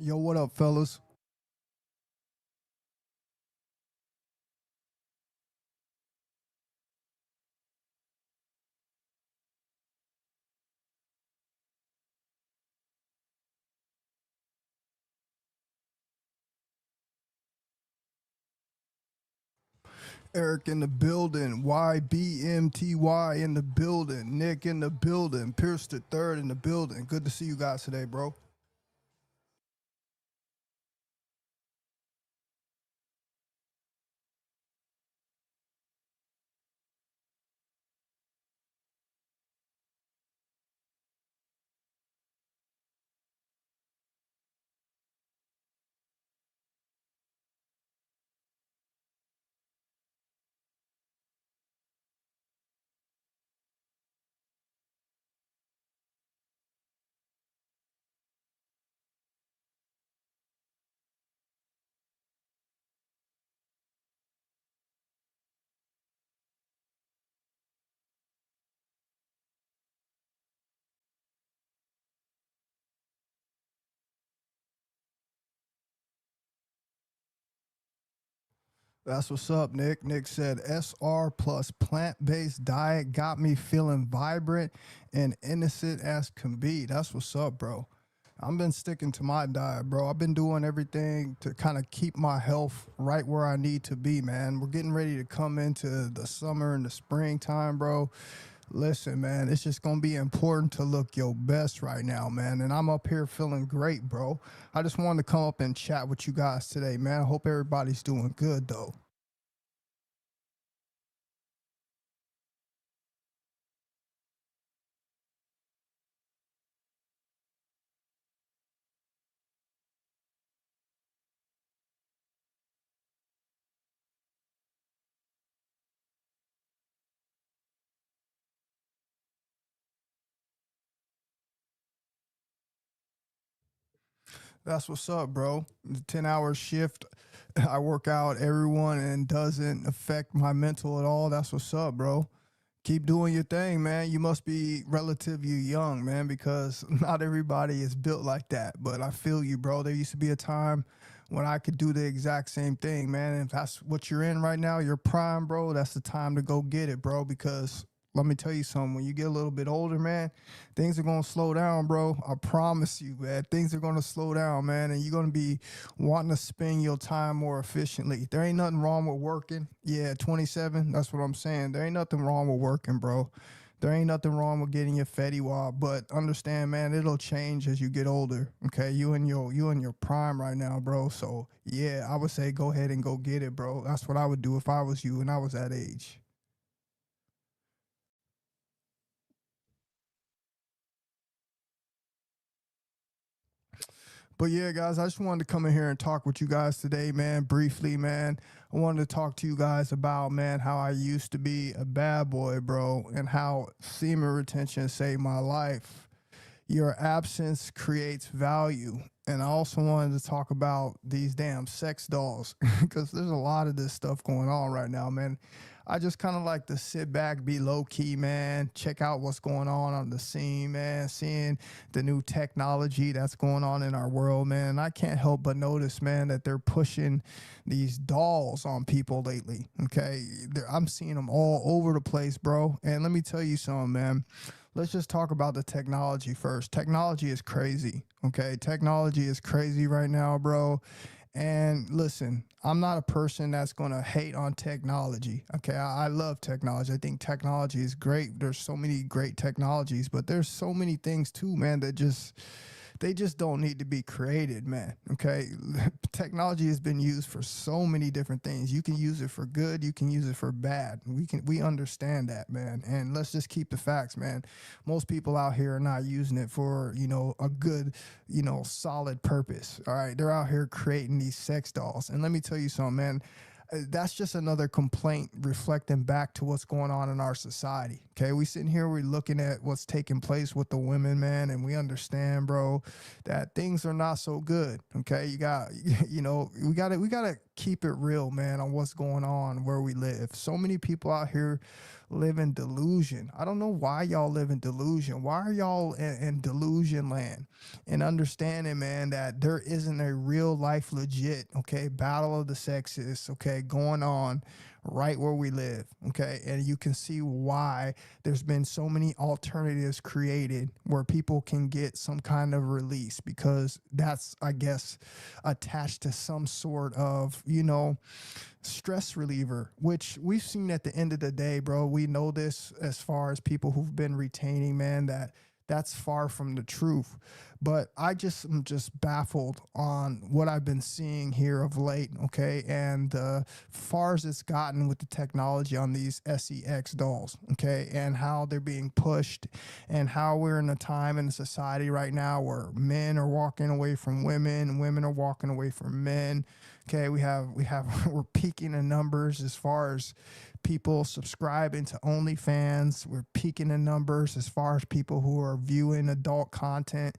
Yo, what up, fellas? Eric in the building, YBMTY in the building, Nick in the building, Pierce the third in the building. Good to see you guys today, bro. That's what's up, Nick. Nick said SR plus plant based diet got me feeling vibrant and innocent as can be. That's what's up, bro. I've been sticking to my diet, bro. I've been doing everything to kind of keep my health right where I need to be, man. We're getting ready to come into the summer and the springtime, bro. Listen, man, it's just gonna be important to look your best right now, man. And I'm up here feeling great, bro. I just wanted to come up and chat with you guys today, man. I hope everybody's doing good, though. That's what's up, bro. The 10-hour shift, I work out everyone and doesn't affect my mental at all. That's what's up, bro. Keep doing your thing, man. You must be relatively young, man, because not everybody is built like that. But I feel you, bro. There used to be a time when I could do the exact same thing, man. And if that's what you're in right now, you're prime, bro, that's the time to go get it, bro, because let me tell you something. When you get a little bit older, man, things are gonna slow down, bro. I promise you, man. Things are gonna slow down, man, and you're gonna be wanting to spend your time more efficiently. There ain't nothing wrong with working. Yeah, 27. That's what I'm saying. There ain't nothing wrong with working, bro. There ain't nothing wrong with getting your Fetty Wap, but understand, man, it'll change as you get older. Okay, you in your prime right now, bro. So yeah, I would say go ahead and go get it, bro. That's what I would do if I was you and I was that age. But yeah, guys, I just wanted to come in here and talk with you guys today, man, briefly, man. I wanted to talk to you guys about, man, how I used to be a bad boy, bro, and how semen retention saved my life. Your absence creates value. And I also wanted to talk about these damn sex dolls because there's a lot of this stuff going on right now, man. I just kind of like to sit back, be low key, man, check out what's going on the scene, man, seeing the new technology that's going on in our world, man. And I can't help but notice, man, that they're pushing these dolls on people lately. Okay. I'm seeing them all over the place, bro. And let me tell you something, man. Let's just talk about the technology first. Technology is crazy. Okay. Technology is crazy right now, bro. And listen, I'm not a person that's going to hate on technology. Okay. I love technology. I think technology is great. There's so many great technologies, but there's so many things too, man, that just they just don't need to be created, man. Okay. Technology has been used for so many different things. You can use it for good, you can use it for bad. We understand that, man. And let's just keep the facts, man. Most people out here are not using it for, a good, solid purpose. All right. They're out here creating these sex dolls. And let me tell you something, man, that's just another complaint reflecting back to what's going on in our society. Okay, we sitting here, we're looking at what's taking place with the women, man, and we understand, bro, that things are not so good. Okay, you got, we got to keep it real, man, on what's going on where we live. So many people out here live in delusion. I don't know why y'all live in delusion. Why are y'all in delusion land? And understanding, man, that there isn't a real life legit, okay, battle of the sexes, okay, going on right where we live, okay? And you can see why there's been so many alternatives created where people can get some kind of release, because that's, I guess, attached to some sort of, stress reliever, which we've seen at the end of the day, bro. We know this as far as people who've been retaining, man, that's far from the truth. But I just am just baffled on what I've been seeing here of late, okay? And far as it's gotten with the technology on these SEX dolls, okay? And how they're being pushed, and how we're in a time in a society right now where men are walking away from women, women are walking away from men. Okay, we're peaking in numbers as far as people subscribing to OnlyFans. We're peaking in numbers as far as people who are viewing adult content.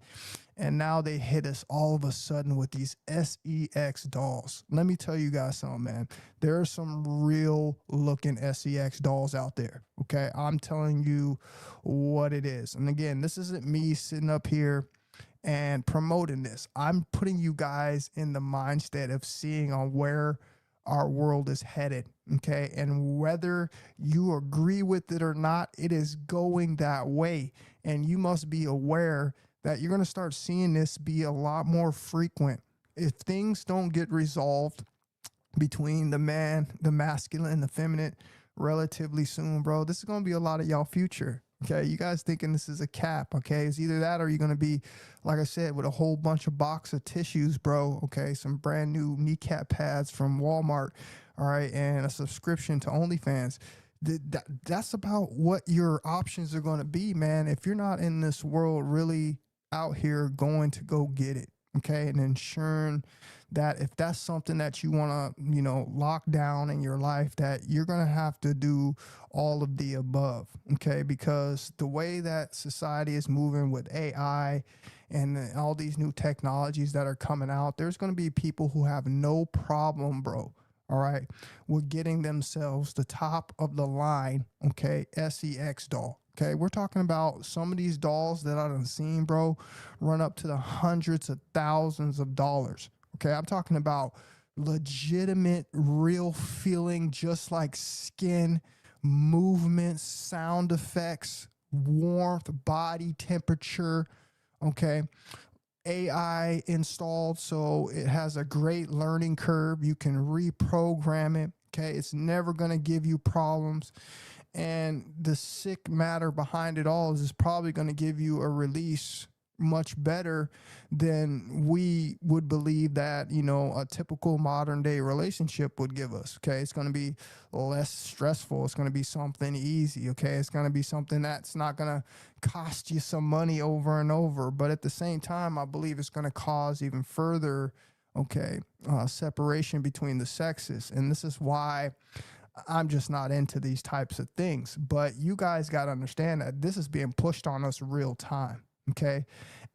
And now they hit us all of a sudden with these SEX dolls. Let me tell you guys something, man. There are some real looking SEX dolls out there. Okay, I'm telling you what it is. And again, this isn't me sitting up here and promoting this. I'm putting you guys in the mindset of seeing on where our world is headed, okay? And whether you agree with it or not, it is going that way. And you must be aware that you're going to start seeing this be a lot more frequent. If things don't get resolved between the man, the masculine, and the feminine relatively soon, bro, this is going to be a lot of y'all future. Okay, you guys thinking this is a cap, okay? It's either that or you're going to be, like I said, with a whole bunch of box of tissues, bro, okay? Some brand new kneecap pads from Walmart, all right? And a subscription to OnlyFans. That's about what your options are going to be, man, if you're not in this world really out here going to go get it, okay? And ensuring that if that's something that you want to, lock down in your life, that you're going to have to do all of the above, okay? Because the way that society is moving with AI and all these new technologies that are coming out, there's going to be people who have no problem, bro, all right, with getting themselves the top of the line, okay, SEX doll. Okay, we're talking about some of these dolls that I've seen, bro, run up to the hundreds of thousands of dollars. Okay, I'm talking about legitimate, real feeling, just like skin, movements, sound effects, warmth, body temperature. Okay, AI installed, so it has a great learning curve. You can reprogram it. Okay, it's never going to give you problems. And the sick matter behind it all is probably going to give you a release much better than we would believe that, a typical modern day relationship would give us. Okay, it's going to be less stressful. It's going to be something easy. Okay, it's going to be something that's not going to cost you some money over and over, but at the same time, I believe it's going to cause even further separation between the sexes. And this is why I'm just not into these types of things. But you guys got to understand that this is being pushed on us real time. Okay.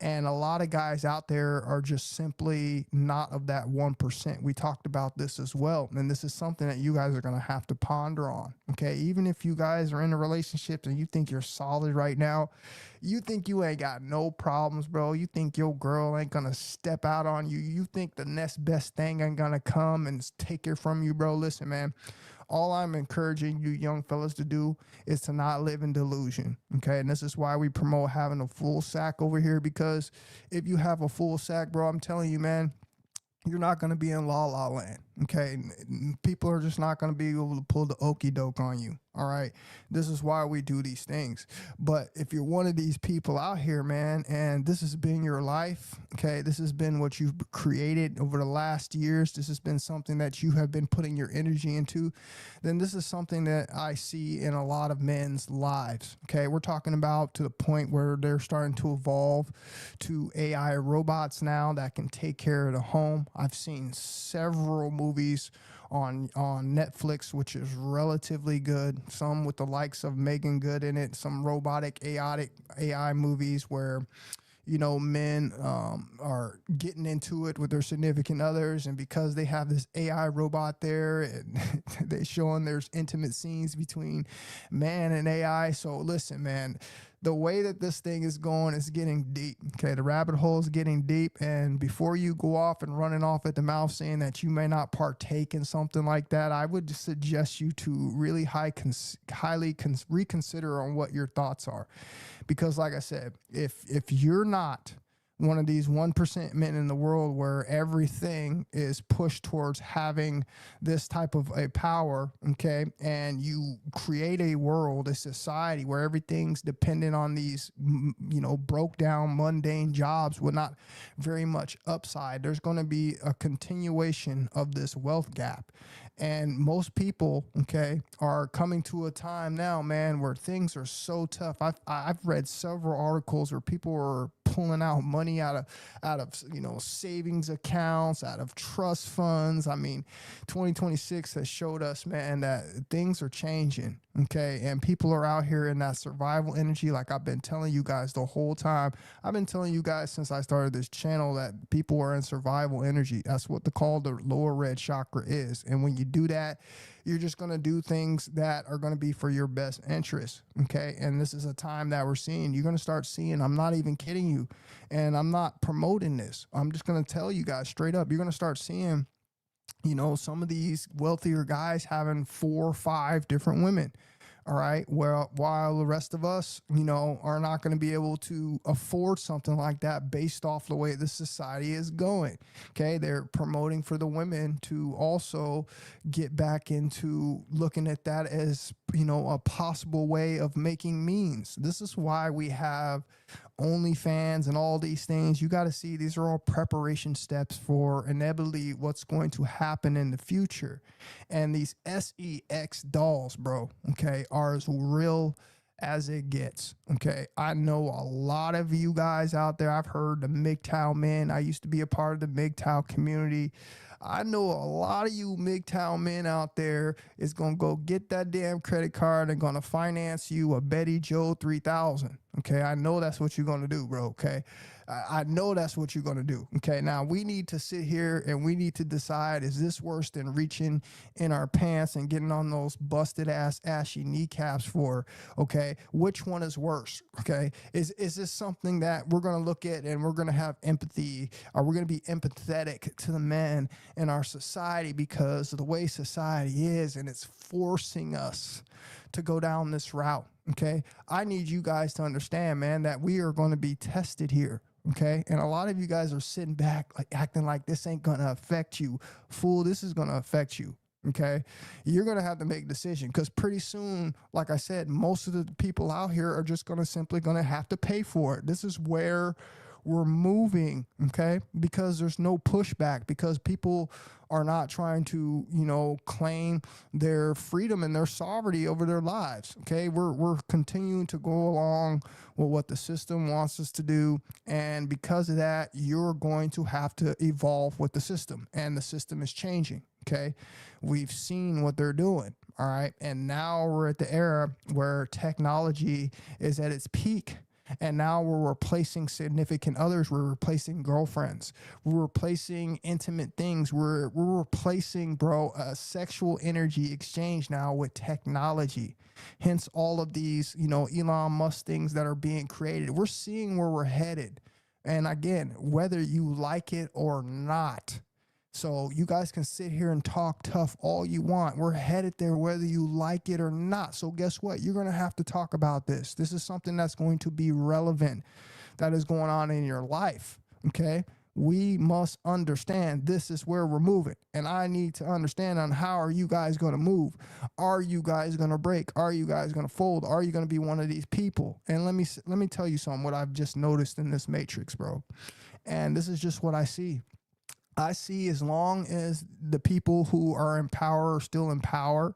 And a lot of guys out there are just simply not of that 1%. We talked about this as well. And this is something that you guys are going to have to ponder on. Okay. Even if you guys are in a relationship and you think you're solid right now, you think you ain't got no problems, bro. You think your girl ain't going to step out on you. You think the next best thing ain't going to come and take it from you, bro. Listen, man. All I'm encouraging you young fellas to do is to not live in delusion, okay? And this is why we promote having a full sack over here, because if you have a full sack, bro, I'm telling you, man, you're not going to be in la la land, okay? People are just not going to be able to pull the okey doke on you, all right? This is why we do these things. But if you're one of these people out here, man, and this has been your life, okay, this has been what you've created over the last years, this has been something that you have been putting your energy into, then this is something that I see in a lot of men's lives, okay? We're talking about to the point where they're starting to evolve to AI robots now that can take care of the home. I've seen several movies on Netflix, which is relatively good. Some with the likes of Megan Good in it, some robotic AI movies where, men are getting into it with their significant others, and because they have this AI robot there, and they showing there's intimate scenes between man and AI. So listen, man, the way that this thing is going is getting deep. Okay, the rabbit hole is getting deep, and before you go off and running off at the mouth saying that you may not partake in something like that, I would suggest you to really highly reconsider on what your thoughts are, because like I said, if you're not one of these 1% men in the world where everything is pushed towards having this type of a power, okay, and you create a world, a society where everything's dependent on these, broke down, mundane jobs with not very much upside, there's going to be a continuation of this wealth gap. And most people, okay, are coming to a time now, man, where things are so tough. I've read several articles where people are pulling out money out of savings accounts, out of trust funds. I mean, 2026 has showed us, man, that things are changing, okay, and people are out here in that survival energy. Like I've been telling you guys the whole time. I've been telling you guys since I started this channel that people are in survival energy. That's what the lower red chakra is. And when you do that, you're just going to do things that are going to be for your best interest. Okay. And this is a time that we're seeing, you're going to start seeing, I'm not even kidding you. And I'm not promoting this. I'm just going to tell you guys straight up, you're going to start seeing, some of these wealthier guys having 4 or 5 different women. All right. Well, while the rest of us, are not going to be able to afford something like that based off the way the society is going. Okay. They're promoting for the women to also get back into looking at that as, a possible way of making means. This is why we have OnlyFans and all these things. You got to see these are all preparation steps for inevitably what's going to happen in the future. And these sex dolls, bro, okay, are as real as it gets. Okay, I know a lot of you guys out there. I've heard the MGTOW men. I used to be a part of the MGTOW community. I know a lot of you MGTOW men out there is going to go get that damn credit card and going to finance you a Betty Joe 3000. Okay, I know that's what you're going to do, bro. Okay, I know that's what you're going to do. Okay, now we need to sit here and we need to decide, is this worse than reaching in our pants and getting on those busted ass ashy kneecaps for? Okay, which one is worse? Okay, is this something that we're going to look at and we're going to have empathy, or we're going to be empathetic to the men in our society because of the way society is, and it's forcing us to go down this route? Okay, I need you guys to understand, man, that we are going to be tested here. Okay, and a lot of you guys are sitting back like acting like this ain't gonna affect you. Fool, this is gonna affect you. Okay, you're gonna have to make a decision, because pretty soon, like I said, most of the people out here are just simply gonna have to pay for it. This is where we're moving, okay, because there's no pushback, because people are not trying to, claim their freedom and their sovereignty over their lives. Okay, we're continuing to go along with what the system wants us to do, and because of that, you're going to have to evolve with the system, and the system is changing. Okay, we've seen what they're doing. All right, and now we're at the era where technology is at its peak. And now we're replacing significant others. We're replacing girlfriends. We're replacing intimate things. We're replacing, bro, a sexual energy exchange now with technology. Hence all of these, Elon Musk things that are being created. We're seeing where we're headed. And again, whether you like it or not. So you guys can sit here and talk tough all you want. We're headed there whether you like it or not. So guess what? You're going to have to talk about this. This is something that's going to be relevant, that is going on in your life. Okay? We must understand this is where we're moving. And I need to understand on how are you guys going to move? Are you guys going to break? Are you guys going to fold? Are you going to be one of these people? And let me tell you something, what I've just noticed in this matrix, bro. And this is just what I see. I see, as long as the people who are in power are still in power,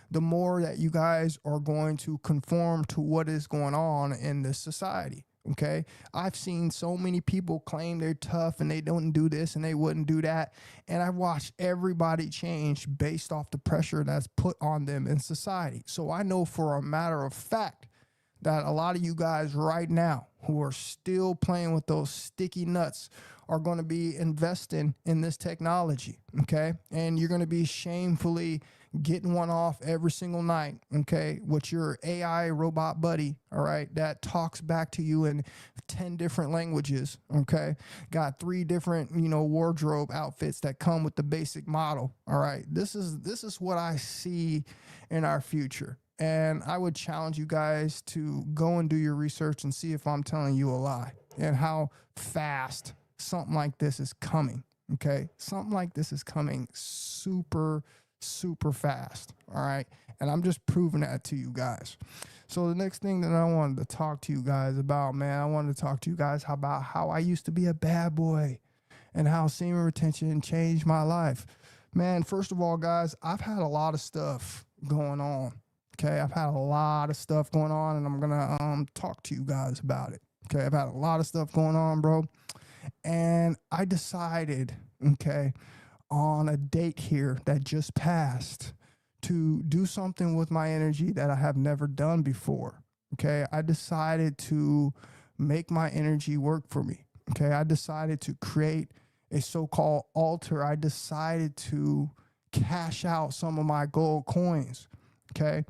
the more that you guys are going to conform to what is going on in this society. Okay, I've seen so many people claim they're tough and they don't do this and they wouldn't do that, and I've watched everybody change based off the pressure that's put on them in society. So I know for a matter of fact that a lot of you guys right now who are still playing with those sticky nuts are going to be investing in this technology, okay? And you're going to be shamefully getting one off every single night, okay, with your AI robot buddy, all right, that talks back to you in 10 different languages, okay? Got 3 different, wardrobe outfits that come with the basic model, all right? This is what I see in our future. And I would challenge you guys to go and do your research and see if I'm telling you a lie and how fast something like this is coming, okay? Something like this is coming super fast, all right? And I'm just proving that to you guys. So the next thing that I wanted to talk to you guys about, man, I wanted to talk to you guys about how I used to be a bad boy and how semen retention changed my life. Man, first of all, guys, I've had a lot of stuff going on. Okay, I've had a lot of stuff going on, and I'm gonna talk to you guys about it. Okay, I've had a lot of stuff going on, bro, and I decided, okay, on a date here that just passed to do something with my energy that I have never done before. Okay, I decided to make my energy work for me. Okay, I decided to create a so-called altar. I decided to cash out some of my gold coins. Okay.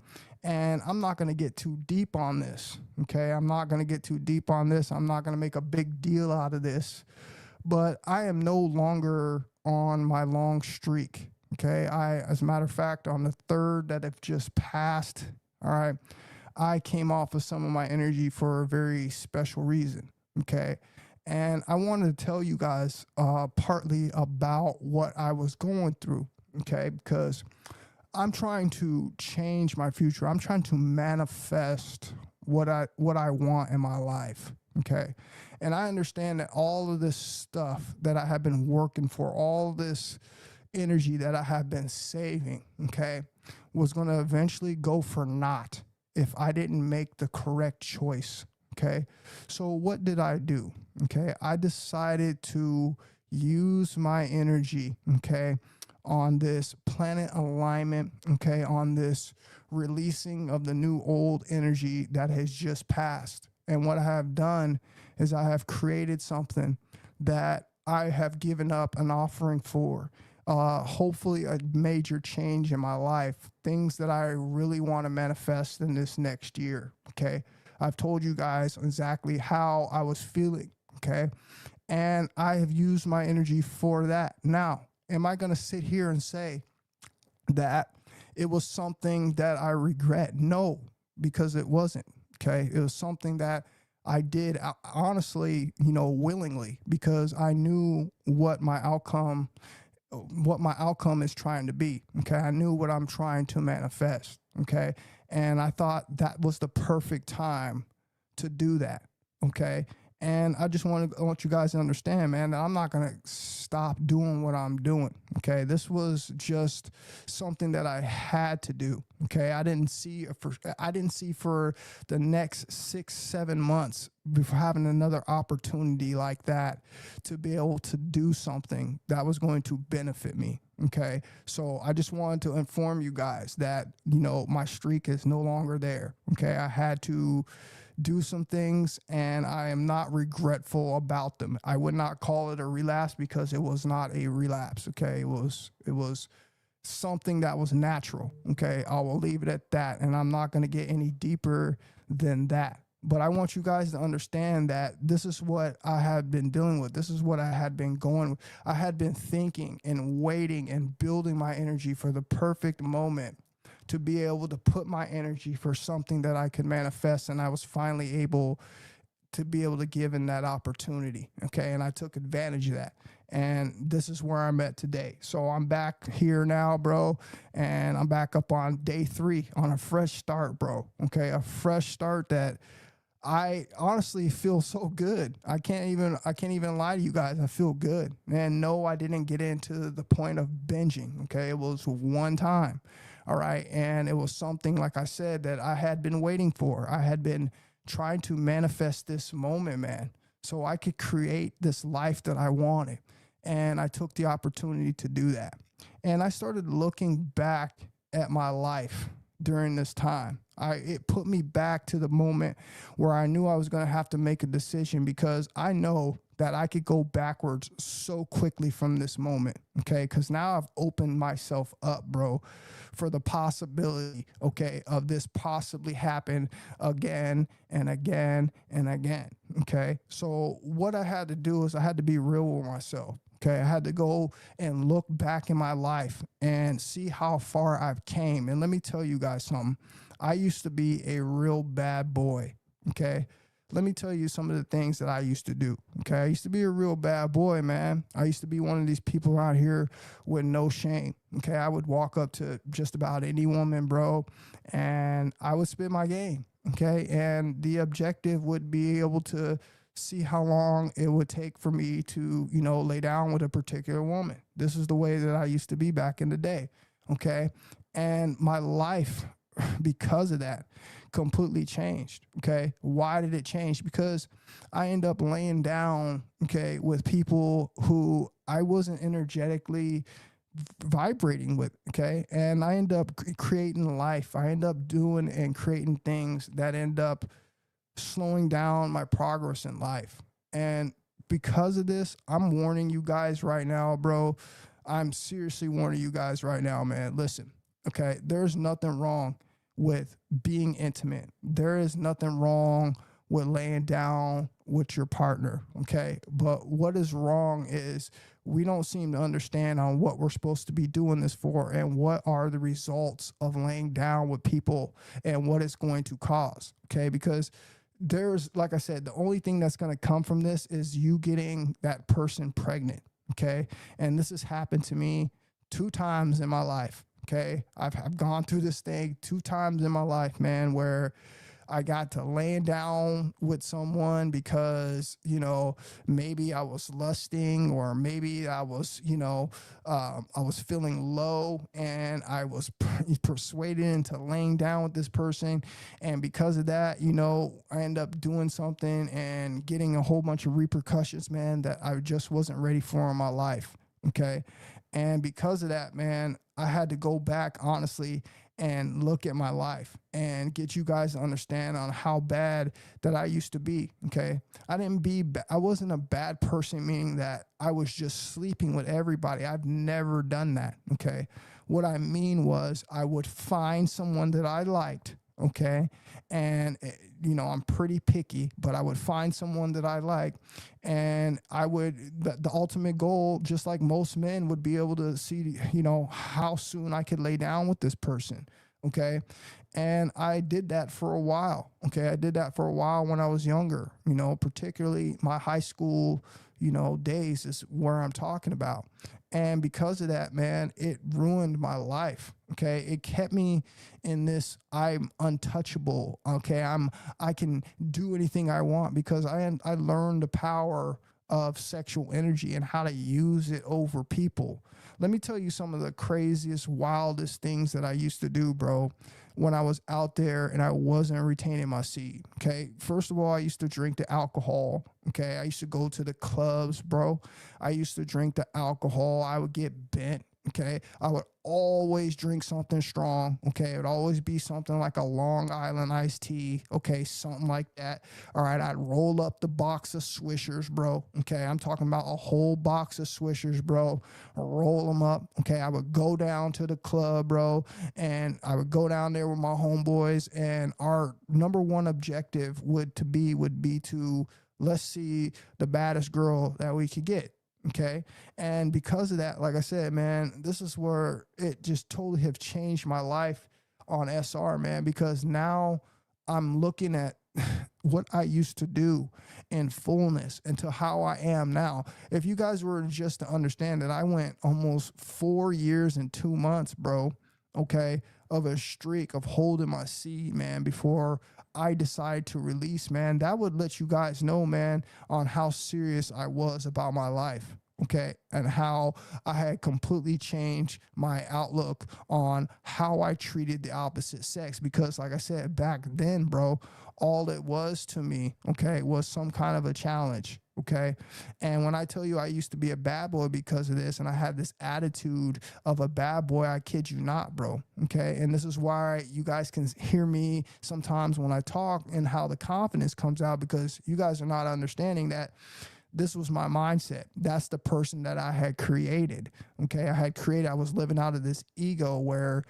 And I'm not going to get too deep on this. Okay. I'm not going to get too deep on this. I'm not going to make a big deal out of this. But I am no longer on my long streak. Okay. As a matter of fact, on the 3rd that have just passed, all right, I came off of some of my energy for a very special reason. Okay. And I wanted to tell you guys partly about what I was going through. Okay. Because I'm trying to change my future. I'm trying to manifest what I want in my life. Okay. And I understand that all of this stuff that I have been working for, all this energy that I have been saving, okay, was going to eventually go for naught if I didn't make the correct choice. Okay. So what did I do? Okay. I decided to use my energy, okay, on this planet alignment, okay, on this releasing of the new old energy that has just passed. And what I have done is I have created something that I have given up an offering for, hopefully a major change in my life, things that I really want to manifest in this next year, okay? I've told you guys exactly how I was feeling, okay? And I have used my energy for that. Now, am I going to sit here and say that it was something that I regret? No, because it wasn't. Okay. It was something that I did honestly, willingly, because I knew what my outcome is trying to be. Okay. I knew what I'm trying to manifest. Okay. And I thought that was the perfect time to do that. Okay. And I just want you guys to understand, man, that I'm not going to stop doing what I'm doing. Okay. This was just something that I had to do. Okay. I didn't see for the next 6-7 months before having another opportunity like that to be able to do something that was going to benefit me. Okay. So I just wanted to inform you guys that, my streak is no longer there. Okay. I had to do some things and I am not regretful about them. I would not call it a relapse because it was not a relapse. Okay. It was something that was natural. Okay. I will leave it at that. And I'm not going to get any deeper than that. But I want you guys to understand that this is what I had been dealing with. This is what I had been going with. I had been thinking and waiting and building my energy for the perfect moment to be able to put my energy for something that I could manifest. And I was finally able to be able to give in that opportunity. Okay. And I took advantage of that. And this is where I'm at today. So I'm back here now, bro. And I'm back up on day 3 on a fresh start, bro. Okay. A fresh start that I honestly feel so good. I can't even lie to you guys. I feel good. And no, I didn't get into the point of binging. Okay. It was one time. All right. And it was something, like I said, that I had been waiting for. I had been trying to manifest this moment, man, so I could create this life that I wanted. And I took the opportunity to do that. And I started looking back at my life, during this time. It put me back to the moment where I knew I was going to have to make a decision, because I know that I could go backwards so quickly from this moment. Okay. Cause now I've opened myself up, bro, for the possibility, okay, of this possibly happen again and again and again. Okay. So what I had to do is I had to be real with myself. Okay, I had to go and look back in my life and see how far I've came. And let me tell you guys something. I used to be a real bad boy. Okay, let me tell you some of the things that I used to do. Okay, I used to be a real bad boy, man. I used to be one of these people out here with no shame. Okay, I would walk up to just about any woman, bro, and I would spit my game. Okay, and the objective would be able to see how long it would take for me to, lay down with a particular woman. This is the way that I used to be back in the day. Okay. And my life, because of that, completely changed. Okay. Why did it change? Because I end up laying down, okay, with people who I wasn't energetically vibrating with. Okay. And I end up creating life. I end up doing and creating things that end up slowing down my progress in life. And because of this, I'm warning you guys right now, bro. I'm seriously warning you guys right now, man. Listen, okay, there's nothing wrong with being intimate. There is nothing wrong with laying down with your partner, okay? But what is wrong is we don't seem to understand on what we're supposed to be doing this for and what are the results of laying down with people and what it's going to cause, okay? Because there's, like I said, the only thing that's going to come from this is you getting that person pregnant. Okay. And this has happened to me 2 times in my life. Okay. I've gone through this thing 2 times in my life, man, where I got to laying down with someone because, maybe I was lusting, or maybe I was, I was feeling low and I was persuaded into laying down with this person. And because of that, I end up doing something and getting a whole bunch of repercussions, man, that I just wasn't ready for in my life. Okay. And because of that, man, I had to go back, honestly, and look at my life and get you guys to understand on how bad that I used to be. Okay. I wasn't a bad person, meaning that I was just sleeping with everybody. I've never done that. Okay. What I mean was I would find someone that I liked. Okay. And, I'm pretty picky, but I would find someone that I like, and the ultimate goal, just like most men, would be able to see, how soon I could lay down with this person. Okay. And I did that for a while. Okay. I did that for a while when I was younger, particularly my high school, days is where I'm talking about. And because of that, man, it ruined my life. Okay. It kept me in this, I'm untouchable. Okay. I can do anything I want because I learned the power of sexual energy and how to use it over people. Let me tell you some of the craziest, wildest things that I used to do, bro, when I was out there and I wasn't retaining my seed. Okay. First of all, I used to drink the alcohol. Okay. I used to go to the clubs, bro. I used to drink the alcohol. I would get bent. Okay. I would always drink something strong. Okay. It would always be something like a Long Island iced tea. Okay. Something like that. All right. I'd roll up the box of Swishers, bro. Okay. I'm talking about a whole box of Swishers, bro. Roll them up. Okay. I would go down to the club, bro. And I would go down there with my homeboys. And our number one objective would be to let's see the baddest girl that we could get. Okay. And because of that, like I said, man, this is where it just totally have changed my life on SR, man, because now I'm looking at what I used to do in fullness and to how I am now. If you guys were just to understand that I went almost 4 years and 2 months, bro, okay, of a streak of holding my seed, man, before I decide to release, man, that would let you guys know, man, on how serious I was about my life. okay, and how I had completely changed my outlook on how I treated the opposite sex. Because, like I said, back then, bro, all it was to me, okay, was some kind of a challenge. Okay. And when I tell you I used to be a bad boy because of this, and I had this attitude of a bad boy, I kid you not, bro. Okay. And this is why you guys can hear me sometimes when I talk and how the confidence comes out, because you guys are not understanding that this was my mindset. That's the person that I had created. Okay. I was living out of this ego where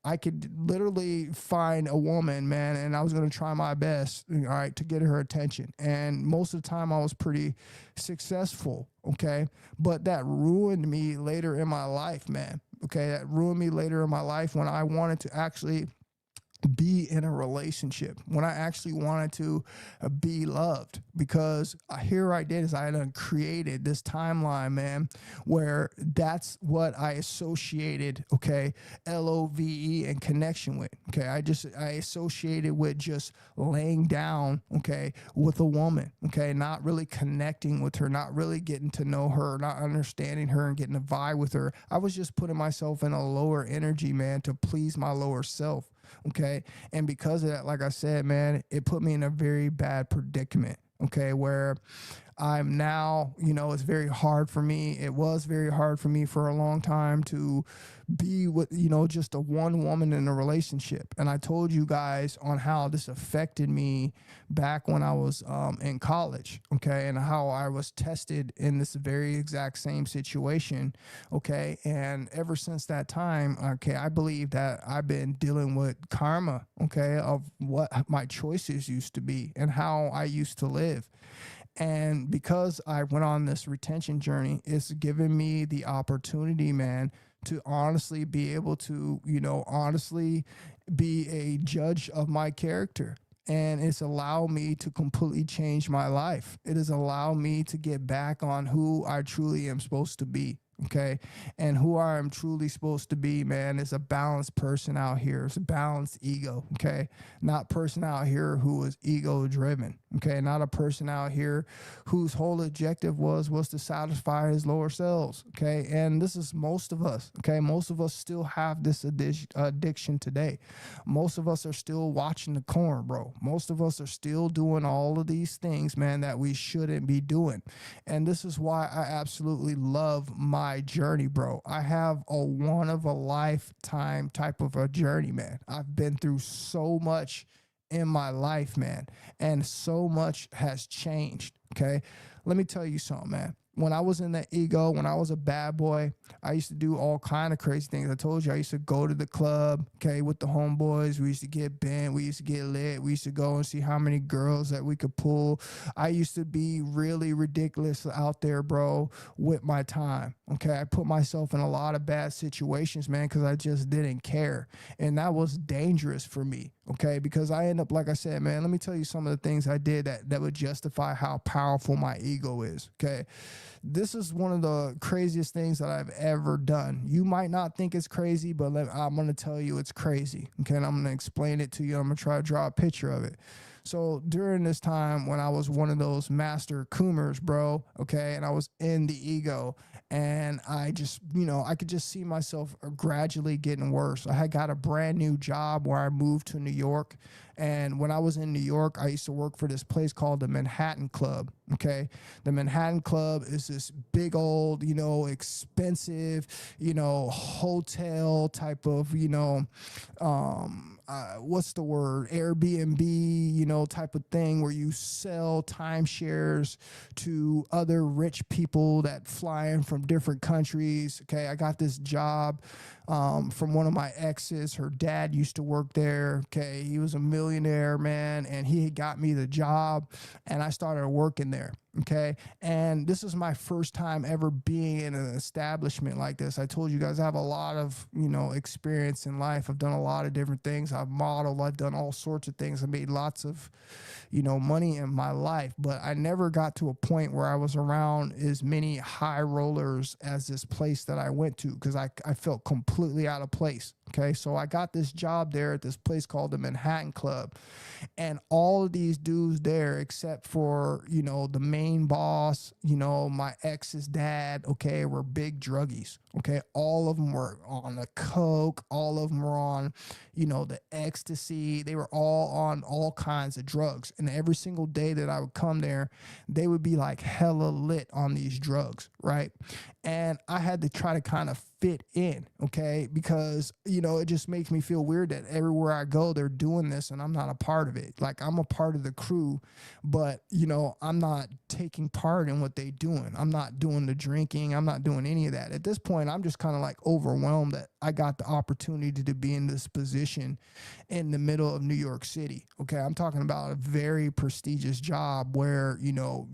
I could literally find a woman, man, and I was going to try my best, all right, to get her attention. And most of the time I was pretty successful. Okay. But that ruined me later in my life, man. Okay. That ruined me later in my life when I wanted to actually be in a relationship, when I actually wanted to be loved. Because here I did is I had created this timeline, man, where that's what I associated, okay, LOVE and connection with. Okay, I associated with just laying down, okay, with a woman, okay, not really connecting with her, not really getting to know her, not understanding her and getting a vibe with her. I was just putting myself in a lower energy, man, to please my lower self. Okay. And because of that, like I said, man, it put me in a very bad predicament. Okay. Where I'm now, it's very hard for me. It was very hard for me for a long time to be with, just a one woman in a relationship. And I told you guys on how this affected me back when I was in college. Okay. And how I was tested in this very exact same situation. Okay. And ever since that time, okay, I believe that I've been dealing with karma, okay, of what my choices used to be and how I used to live. And because I went on this retention journey, it's given me the opportunity, man, to honestly be able to, honestly be a judge of my character. And it's allowed me to completely change my life. It has allowed me to get back on who I truly am supposed to be. Okay. And who I am truly supposed to be, man, is a balanced person out here. It's a balanced ego. Okay. Not person out here who is ego driven. Okay. Not a person out here whose whole objective was to satisfy his lower selves. Okay. And this is most of us. Okay. Most of us still have this addiction today. Most of us are still watching the corn, bro. Most of us are still doing all of these things, man, that we shouldn't be doing. And this is why I absolutely love my journey, bro. I have a one of a lifetime type of a journey, man. I've been through so much in my life, man, and so much has changed. Okay. Let me tell you something, man. When I was in the ego, when I was a bad boy, I used to do all kind of crazy things. I told you I used to go to the club, okay, with the homeboys. We used to get bent. We used to get lit. We used to go and see how many girls that we could pull. I used to be really ridiculous out there, bro, with my time. Okay, I put myself in a lot of bad situations, man, because I just didn't care. And that was dangerous for me, okay, because I end up, like I said, man, let me tell you some of the things I did that would justify how powerful my ego is, okay? This is one of the craziest things that I've ever done. You might not think it's crazy, but I'm going to tell you it's crazy. Okay. And I'm going to explain it to you. I'm going to try to draw a picture of it. So during this time when I was one of those master coomers, bro, okay, and I was in the ego, and I just, I could just see myself gradually getting worse. I had got a brand new job where I moved to New York. And when I was in New York, I used to work for this place called the Manhattan Club. Okay. The Manhattan Club is this big old, expensive, hotel type of, what's the word? Airbnb, type of thing where you sell timeshares to other rich people that fly in from different countries. Okay. I got this job from one of my exes. Her dad used to work there. Okay. He was a millionaire, man, and he had got me the job, and I started working there. Okay. And this is my first time ever being in an establishment like this. I told you guys I have a lot of, experience in life. I've done a lot of different things. I've modeled. I've done all sorts of things. I made lots of, money in my life, but I never got to a point where I was around as many high rollers as this place that I went to, because I felt completely out of place. Okay, so I got this job there at this place called the Manhattan Club, and all of these dudes there, except for, you know, the main boss, you know, my ex's dad, okay, were big druggies. Okay, all of them were on the coke, all of them were on, you know, the ecstasy. They were all on all kinds of drugs, and every single day that I would come there, they would be like hella lit on these drugs, right? And I had to try to kind of fit in, okay, because, you know, it just makes me feel weird that everywhere I go they're doing this and I'm not a part of it. Like, I'm a part of the crew, but, you know, I'm not taking part in what they doing. I'm not doing the drinking, I'm not doing any of that. At this point, I'm just kind of like overwhelmed that I got the opportunity to be in this position in the middle of New York City. Okay, I'm talking about a very prestigious job where, you know,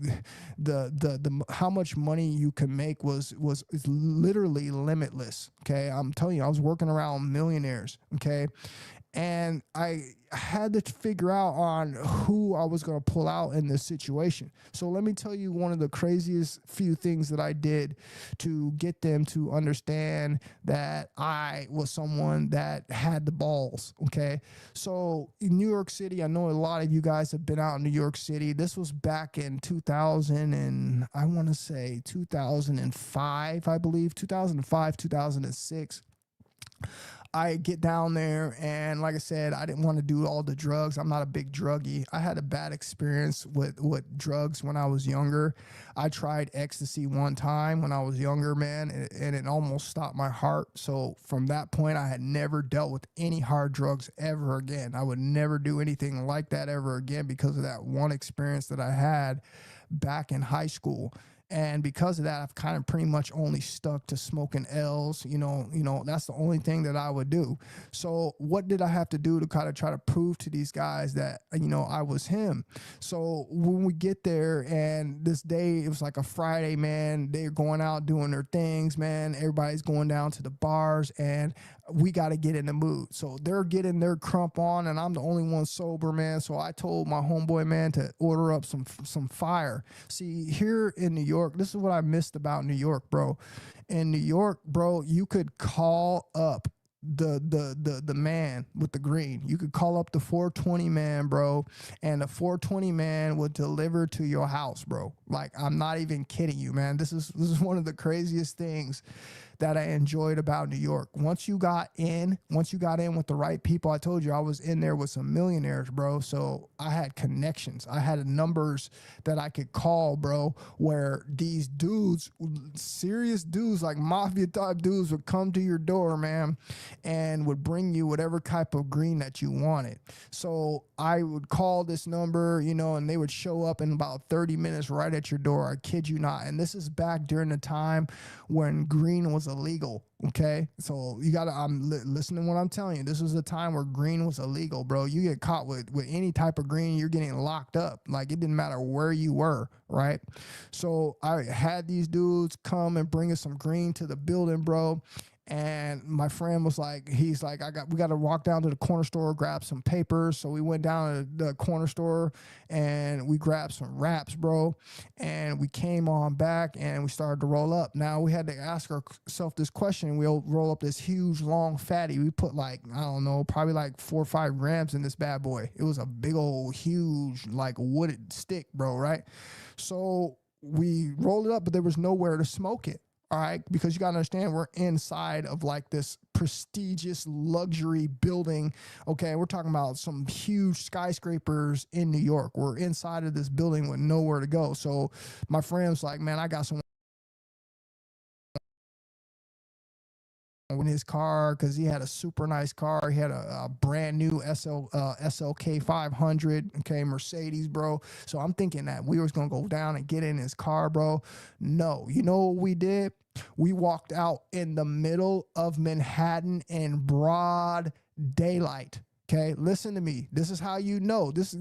the how much money you can make was is literally limitless. Okay, I'm telling you, I was working around millionaires. Okay, and I had to figure out on who I was going to pull out in this situation. So let me tell you one of the craziest few things that I did to get them to understand that I was someone that had the balls. Okay, so in New York City, I know a lot of you guys have been out in New York City. This was back in 2000 and I want to say 2005, I believe, 2005, 2006. I get down there, and like I said, I didn't want to do all the drugs. I'm not a big druggie. I had a bad experience with drugs when I was younger. I tried ecstasy one time when I was younger, man, and it almost stopped my heart. So from that point, I had never dealt with any hard drugs ever again. I would never do anything like that ever again because of that one experience that I had back in high school. And because of that, I've kind of pretty much only stuck to smoking L's. That's the only thing that I would do. So what did I have to do to kind of try to prove to these guys that, you know, I was him? So when we get there, and this day, it was like a Friday, man, they're going out doing their things, man. Everybody's going down to the bars, and we got to get in the mood. So they're getting their crump on, and I'm the only one sober, man. So I told my homeboy, man, to order up some fire. See, here in New York, this is what I missed about New York, bro. In New York, bro, you could call up the man with the green. You could call up the 420 man, bro, and the 420 man would deliver to your house, bro. Like, I'm not even kidding you, man. This is one of the craziest things that I enjoyed about New York. Once you got in with the right people, I told you I was in there with some millionaires, bro. So I had connections. I had numbers that I could call, bro, where these dudes, serious dudes, like mafia type dudes, would come to your door, man, and would bring you whatever type of green that you wanted. So I would call this number, you know, and they would show up in about 30 minutes right at your door. I kid you not. And this is back during the time when green was illegal. Okay, so you gotta listen to what I'm telling you. This was a time where green was illegal, bro. You get caught with any type of green, you're getting locked up. Like, it didn't matter where you were, right? So I had these dudes come and bring us some green to the building, bro. And my friend was like, he's like, we got to walk down to the corner store, grab some papers. So we went down to the corner store and we grabbed some wraps, bro. And we came on back and we started to roll up. Now we had to ask ourselves this question. We'll roll up this huge, long fatty. We put like, I don't know, probably like 4 or 5 grams in this bad boy. It was a big old, huge, like wooded stick, bro, right? So we rolled it up, but there was nowhere to smoke it. All right, because you got to understand, we're inside of like this prestigious luxury building. Okay, we're talking about some huge skyscrapers in New York. We're inside of this building with nowhere to go. So my friend's like, man, I got some in his car, because he had a super nice car. He had a brand new SLK 500, okay, Mercedes, bro. So I'm thinking that we was gonna go down and get in his car, bro. No, you know what we did? We walked out in the middle of Manhattan in broad daylight. Okay, listen to me. This is how you know. This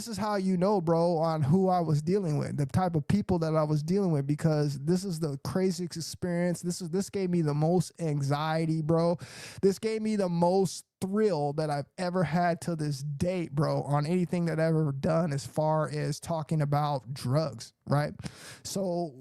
is how you know, bro, on who I was dealing with, the type of people that I was dealing with, because this is the craziest experience. This gave me the most anxiety, bro. This gave me the most thrill that I've ever had to this date, bro, on anything that I've ever done as far as talking about drugs, right? So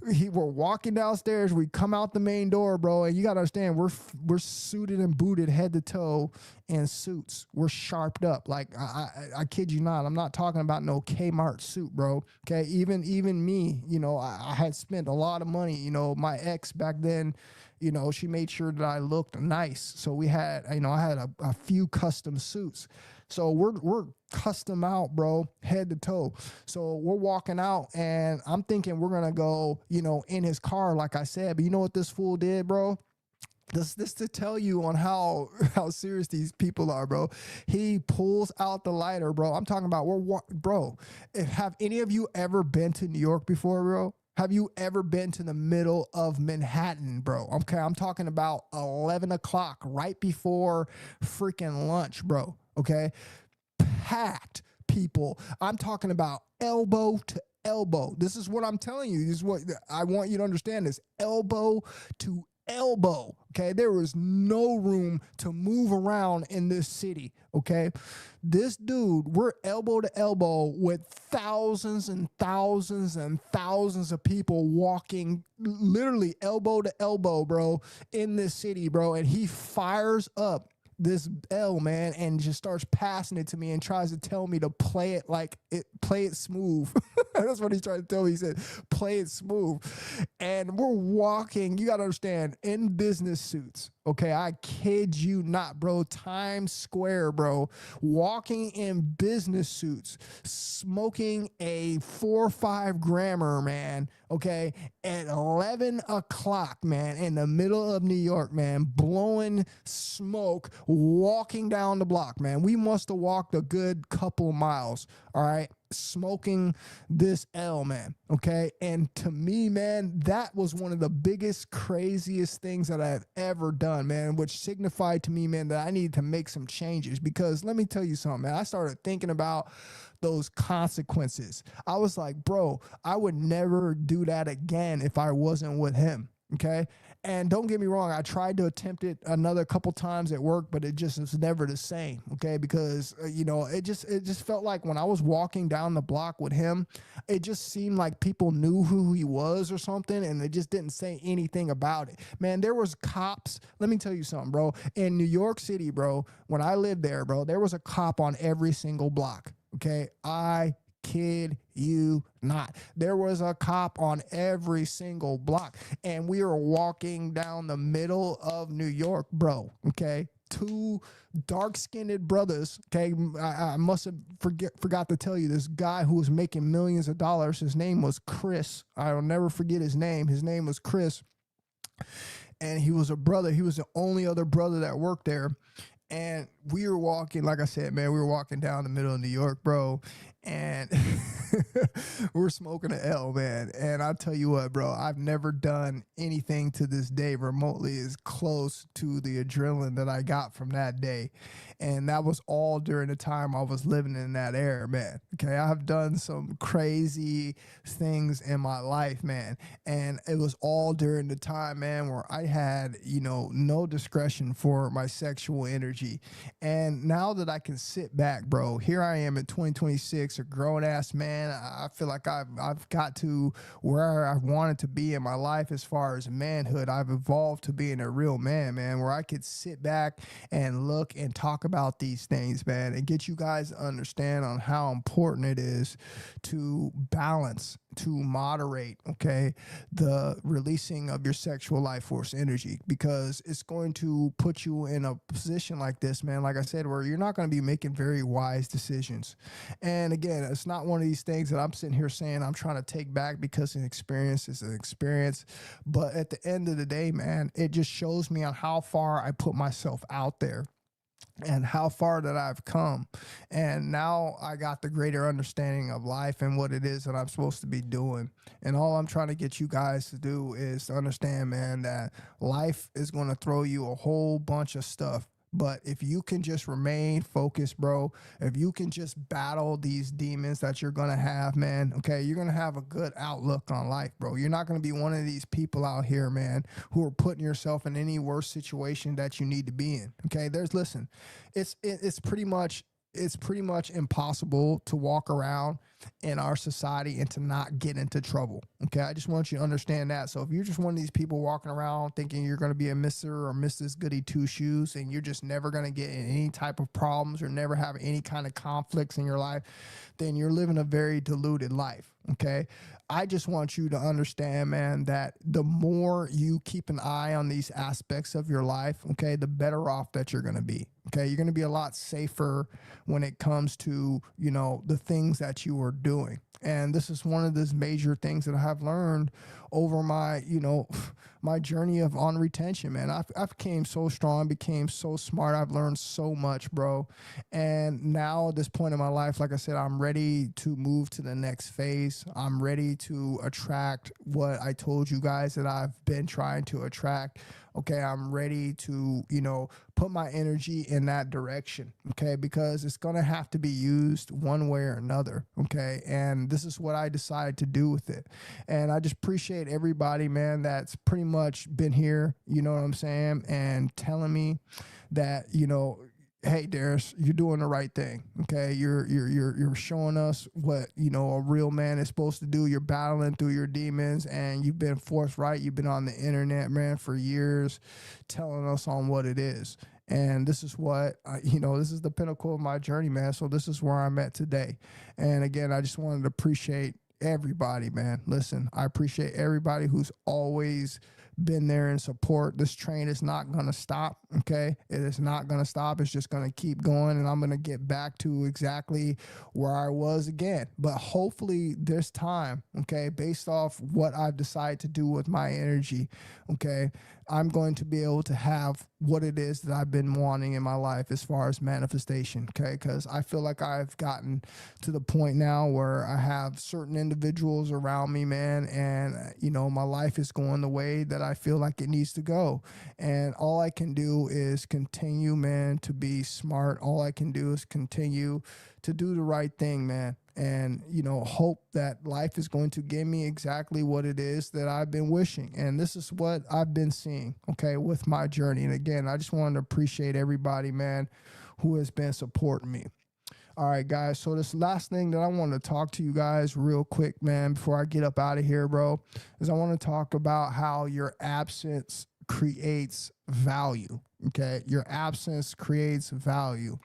we're walking downstairs, we come out the main door, bro, and you gotta understand we're suited and booted head to toe in suits. We're sharped up. Like I kid you not, I'm not talking about no Kmart suit, bro. Okay, even me, I had spent a lot of money. My ex back then, she made sure that I looked nice. So we had, I had a few custom suits. So we're custom out, bro, head to toe. So we're walking out and I'm thinking we're going to go, in his car, like I said, but you know what this fool did, bro? This to tell you on how serious these people are, bro. He pulls out the lighter, bro. I'm talking about bro. Have any of you ever been to New York before, bro? Have you ever been to the middle of Manhattan, bro? Okay, I'm talking about 11 o'clock, right before freaking lunch, bro. Okay, packed people. I'm talking about elbow to elbow. This is what I'm telling you. This is what I want you to understand. This elbow to elbow. Okay, there was no room to move around in this city. Okay, this dude, we're elbow to elbow with thousands and thousands and thousands of people walking literally elbow to elbow, bro, in this city, bro, and he fires up this L, man, and just starts passing it to me and tries to tell me to play it smooth. That's what he's trying to tell me. He said, play it smooth. And we're walking, you got to understand, in business suits. Okay, I kid you not, bro. Times Square, bro. Walking in business suits, smoking a 4 or 5 grammer, man. Okay, at 11 o'clock, man, in the middle of New York, man, blowing smoke, walking down the block, man. We must have walked a good couple miles, all right, smoking this L, man. Okay, and to me, man, that was one of the biggest, craziest things that I've ever done, man, which signified to me, man, that I needed to make some changes. Because let me tell you something, man, I started thinking about those consequences. I was like, bro, I would never do that again if I wasn't with him. Okay. And don't get me wrong, I tried to attempt it another couple times at work, but it just was never the same. Okay. Because, it just felt like when I was walking down the block with him, it just seemed like people knew who he was or something, and they just didn't say anything about it. Man, there was cops. Let me tell you something, bro. In New York City, bro, when I lived there, bro, there was a cop on every single block. Okay. I kid you not. There was a cop on every single block, and we were walking down the middle of New York, bro. Okay. 2 dark-skinned brothers. Okay. I must have forgot to tell you, this guy who was making millions of dollars, his name was Chris. I'll never forget his name. His name was Chris. And he was a brother. He was the only other brother that worked there. And we were walking, like I said, man, we were walking down the middle of New York, bro, and we're smoking an L, man. And I'll tell you what, bro, I've never done anything to this day remotely as close to the adrenaline that I got from that day. And that was all during the time I was living in that era, man. Okay, I've done some crazy things in my life, man. And it was all during the time, man, where I had, no discretion for my sexual energy. And now that I can sit back, bro, here I am in 2026, a grown ass man. I feel like I've got to where I wanted to be in my life as far as manhood. I've evolved to being a real man, where I could sit back and look and talk about these things, man, and get you guys to understand on how important it is to balance, to moderate, okay, the releasing of your sexual life force energy, because it's going to put you in a position like this, man, like I said, where you're not going to be making very wise decisions. And again, it's not one of these things that I'm sitting here saying I'm trying to take back, because an experience is an experience. But at the end of the day, man, it just shows me on how far I put myself out there and how far that I've come. And now I got the greater understanding of life and what it is that I'm supposed to be doing. And all I'm trying to get you guys to do is to understand, man, that life is going to throw you a whole bunch of stuff. But if you can just remain focused, bro, if you can just battle these demons that you're going to have, man, okay, you're going to have a good outlook on life, bro. You're not going to be one of these people out here, man, who are putting yourself in any worse situation that you need to be in. Okay, listen, it's pretty much impossible to walk around in our society and to not get into trouble. Okay, I just want you to understand that. So if you're just one of these people walking around thinking you're going to be a Mr. or Mrs. Goody Two Shoes and you're just never going to get in any type of problems or never have any kind of conflicts in your life, then you're living a very deluded life. Okay, I just want you to understand, man, that the more you keep an eye on these aspects of your life, okay, the better off that you're going to be. Okay, you're going to be a lot safer when it comes to, you know, the things that you are doing. And this is one of those major things that I've learned over my, you know, my journey of on retention, man. I became so strong, became so smart. I've learned so much, bro. And now at this point in my life, like I said, I'm ready to move to the next phase. I'm ready to attract what I told you guys that I've been trying to attract. Okay, I'm ready to, you know, put my energy in that direction. Okay, because it's going to have to be used one way or another. Okay, and this is what I decided to do with it. And I just appreciate everybody, man, that's pretty much been here, you know what I'm saying, and telling me that, you know, hey, Darius, you're doing the right thing. Okay, you're showing us what, you know, a real man is supposed to do. You're battling through your demons, and you've been forthright. You've been on the internet, man, for years, telling us on what it is. And this is what you know. This is the pinnacle of my journey, man. So this is where I'm at today. And again, I just wanted to appreciate everybody, man. Listen, I appreciate everybody who's always been there in support. This train is not going to stop. Okay. It is not going to stop. It's just going to keep going. And I'm going to get back to exactly where I was again. But hopefully this time, okay, based off what I've decided to do with my energy, okay, I'm going to be able to have what it is that I've been wanting in my life as far as manifestation. Okay. Because I feel like I've gotten to the point now where I have certain individuals around me, man, and, you know, my life is going the way that I feel like it needs to go. And all I can do is continue, man, to be smart. All I can do is continue to do the right thing, man. And, you know, hope that life is going to give me exactly what it is that I've been wishing. And this is what I've been seeing, okay, with my journey. And again, I just wanted to appreciate everybody, man, who has been supporting me. All right, guys. So this last thing that I want to talk to you guys real quick, man, before I get up out of here, bro, is I want to talk about how your absence creates value. Okay. Your absence creates value.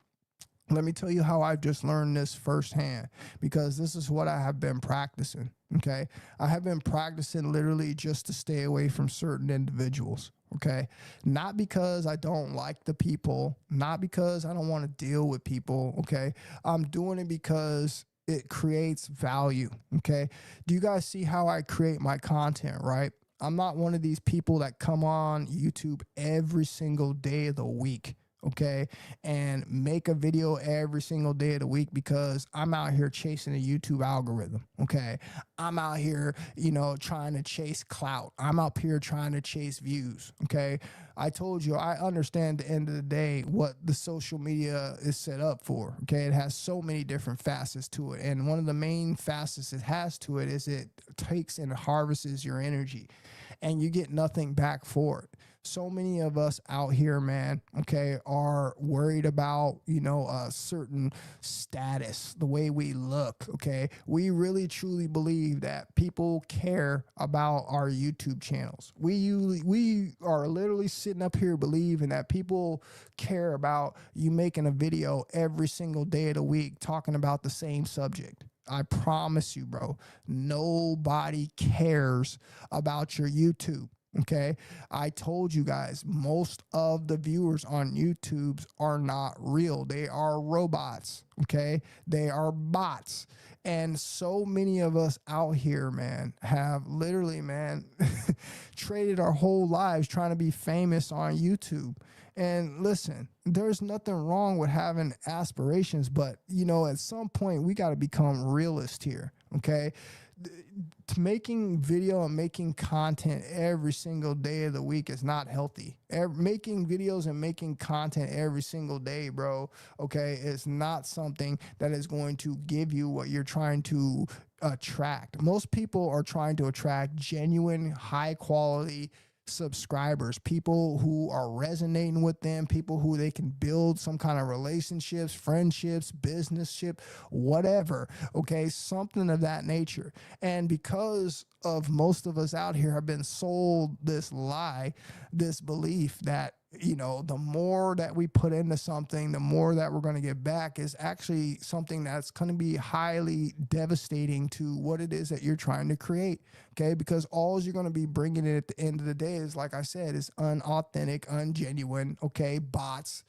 Let me tell you how I've just learned this firsthand, because this is what I have been practicing. Okay. I have been practicing literally just to stay away from certain individuals. Okay. Not because I don't like the people, not because I don't want to deal with people. Okay. I'm doing it because it creates value. Okay. Do you guys see how I create my content, right? I'm not one of these people that come on YouTube every single day of the week, okay, and make a video every single day of the week because I'm out here chasing a YouTube algorithm, okay? I'm out here, you know, trying to chase clout. I'm up here trying to chase views, okay? I told you, I understand at the end of the day what the social media is set up for, okay? It has so many different facets to it, and one of the main facets it has to it is it takes and harvests your energy, and you get nothing back for it. So many of us out here, man, okay, are worried about, you know, a certain status, the way we look, okay? We really truly believe that people care about our YouTube channels. We are literally sitting up here believing that people care about you making a video every single day of the week talking about the same subject. I promise you, bro, nobody cares about your YouTube. Okay. I told you guys, most of the viewers on YouTube are not real. They are robots. Okay. They are bots. And so many of us out here, man, have literally, man, traded our whole lives trying to be famous on YouTube. And listen, there's nothing wrong with having aspirations, but, you know, at some point we got to become realist here. Okay. Making video and making content every single day of the week is not healthy. Making videos and making content every single day, bro, okay, is not something that is going to give you what you're trying to attract. Most people are trying to attract genuine, high quality subscribers, people who are resonating with them, people who they can build some kind of relationships, friendships, businessship, whatever, okay, something of that nature. And because of most of us out here have been sold this lie, this belief that, you know, the more that we put into something, the more that we're going to get back, is actually something that's going to be highly devastating to what it is that you're trying to create. Okay. Because all you're going to be bringing in at the end of the day is, like I said, is unauthentic, ungenuine, okay, bots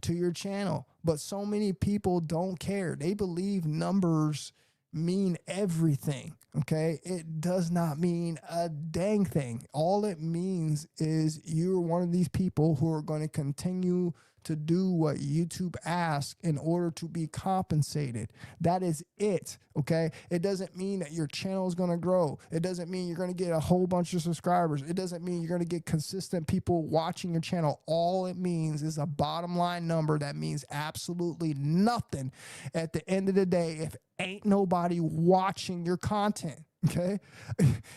to your channel. But so many people don't care. They believe numbers mean everything. Okay, it does not mean a dang thing. All it means is you're one of these people who are going to continue to do what YouTube asks in order to be compensated. That is it. Okay, it doesn't mean that your channel is going to grow. It doesn't mean you're going to get a whole bunch of subscribers. It doesn't mean you're going to get consistent people watching your channel. All it means is a bottom line number that means absolutely nothing at the end of the day if ain't nobody watching your content. Okay,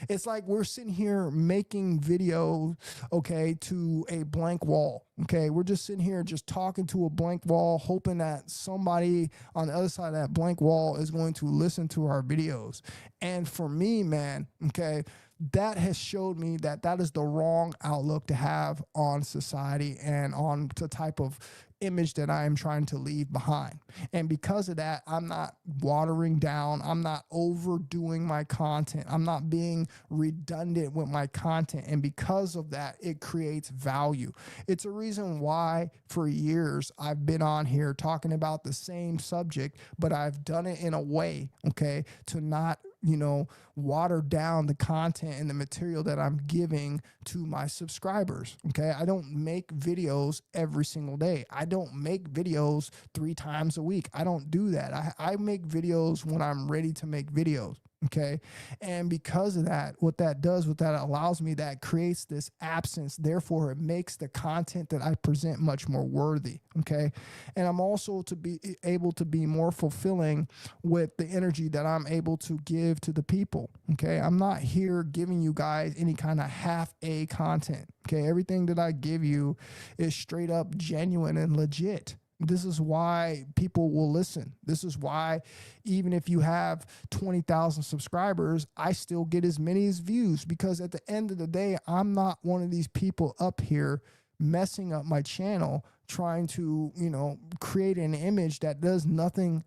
it's like we're sitting here making videos, okay, to a blank wall. Okay, we're just sitting here just talking to a blank wall, hoping that somebody on the other side of that blank wall is going to listen to our videos. And for me, man, okay, that has showed me that that is the wrong outlook to have on society and on the type of image that I am trying to leave behind. And because of that, I'm not watering down. I'm not overdoing my content. I'm not being redundant with my content. And because of that, it creates value. It's a reason why for years I've been on here talking about the same subject, but I've done it in a way, okay, to not, you know, water down the content and the material that I'm giving to my subscribers. Okay. I don't make videos every single day. I don't make videos 3 times a week. I don't do that. I make videos when I'm ready to make videos. Okay. And because of that, what that does, what that allows me, that creates this absence. Therefore, it makes the content that I present much more worthy. Okay. And I'm also to be able to be more fulfilling with the energy that I'm able to give to the people. Okay. I'm not here giving you guys any kind of half-a content. Okay. Everything that I give you is straight up genuine and legit. This is why people will listen. This is why even if you have 20,000 subscribers, I still get as many as views, because at the end of the day, I'm not one of these people up here messing up my channel, trying to, you know, create an image that does nothing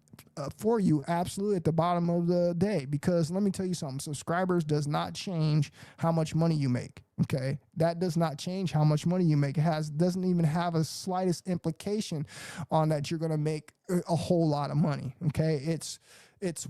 for you absolutely at the bottom of the day. Because let me tell you something, subscribers does not change how much money you make. Okay, that does not change how much money you make. It doesn't even have a slightest implication on that you're going to make a whole lot of money. Okay, it's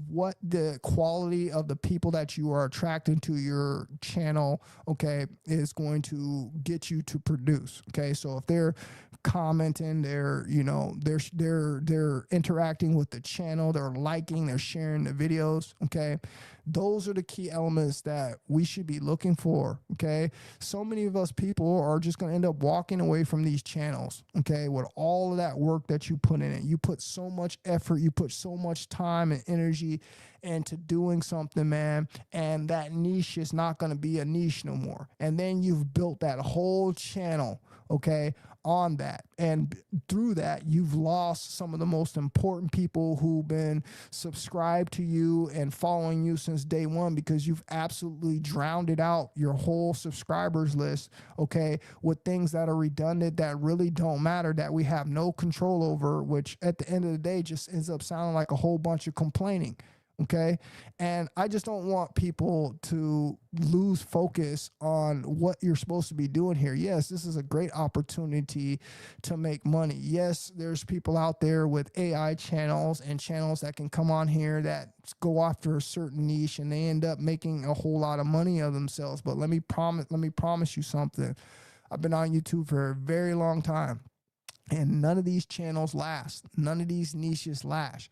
what the quality of the people that you are attracting to your channel, okay, is going to get you to produce. Okay, so if they're commenting, they're, you know, they're interacting with the channel, they're liking, they're sharing the videos. Okay, those are the key elements that we should be looking for. Okay, so many of us people are just going to end up walking away from these channels. Okay, with all of that work that you put in it, you put so much effort, you put so much time and energy into doing something, man, and that niche is not going to be a niche no more. And then you've built that whole channel, okay, on that, and through that you've lost some of the most important people who've been subscribed to you and following you since day one, because you've absolutely drowned it out, your whole subscribers list, okay, with things that are redundant, that really don't matter, that we have no control over, which at the end of the day just ends up sounding like a whole bunch of complaining. Okay. And I just don't want people to lose focus on what you're supposed to be doing here. Yes, this is a great opportunity to make money. Yes, there's people out there with AI channels and channels that can come on here that go after a certain niche and they end up making a whole lot of money of themselves. But let me promise you something. I've been on YouTube for a very long time, and none of these channels last. None of these niches last.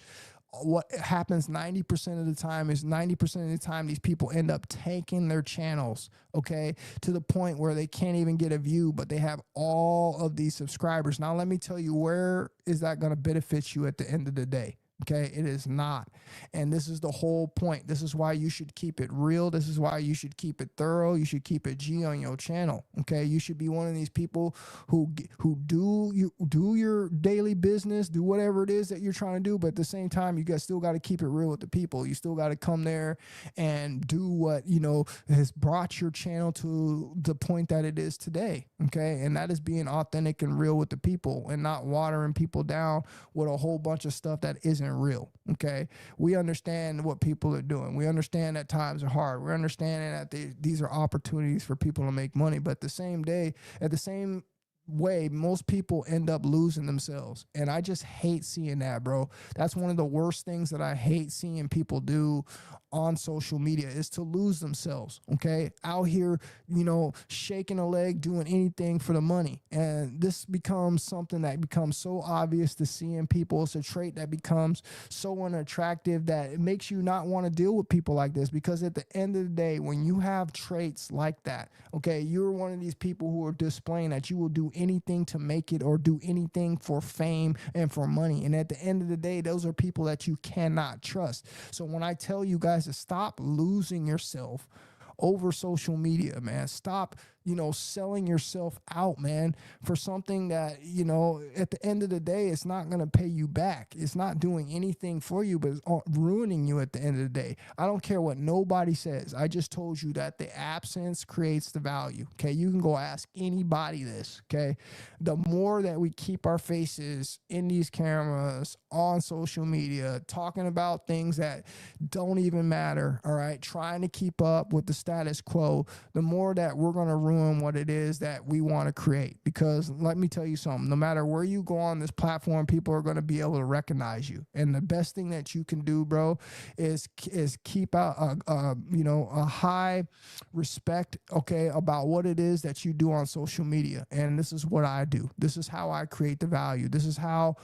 what happens 90% of the time is 90% of the time these people end up tanking their channels, okay, to the point where they can't even get a view, but they have all of these subscribers. Now let me tell you, where is that going to benefit you at the end of the day? Okay, it is not. And this is the whole point. This is why you should keep it real. This is why you should keep it thorough. You should keep it G on your channel. Okay, you should be one of these people who do your daily business, do whatever it is that you're trying to do, but at the same time, you still got to keep it real with the people. You still got to come there and do what, you know, has brought your channel to the point that it is today. Okay, and that is being authentic and real with the people and not watering people down with a whole bunch of stuff that isn't real. Okay, we understand what people are doing. We understand that times are hard. We're understanding that these are opportunities for people to make money, but the same way, most people end up losing themselves. And I just hate seeing that, bro. That's one of the worst things that I hate seeing people do on social media, is to lose themselves. Okay, out here, you know, shaking a leg, doing anything for the money. And this becomes something that becomes so obvious to see in people. It's a trait that becomes so unattractive that it makes you not want to deal with people like this, because at the end of the day, when you have traits like that, okay, you're one of these people who are displaying that you will do anything to make it, or do anything for fame and for money. And at the end of the day, those are people that you cannot trust. So when I tell you guys to stop losing yourself over social media, man, stop, you know, selling yourself out, man, for something that, you know, at the end of the day, it's not going to pay you back. It's not doing anything for you, but it's ruining you at the end of the day. I don't care what nobody says. I just told you that the absence creates the value. Okay, you can go ask anybody this. Okay, the more that we keep our faces in these cameras, on social media, talking about things that don't even matter, all right, trying to keep up with the status quo, the more that we're going to ruin what it is that we want to create. Because let me tell you something, no matter where you go on this platform, people are going to be able to recognize you. And the best thing that you can do, bro, is keep out a high respect, okay, about what it is that you do on social media. And this is what I do. This is how I create the value. This is how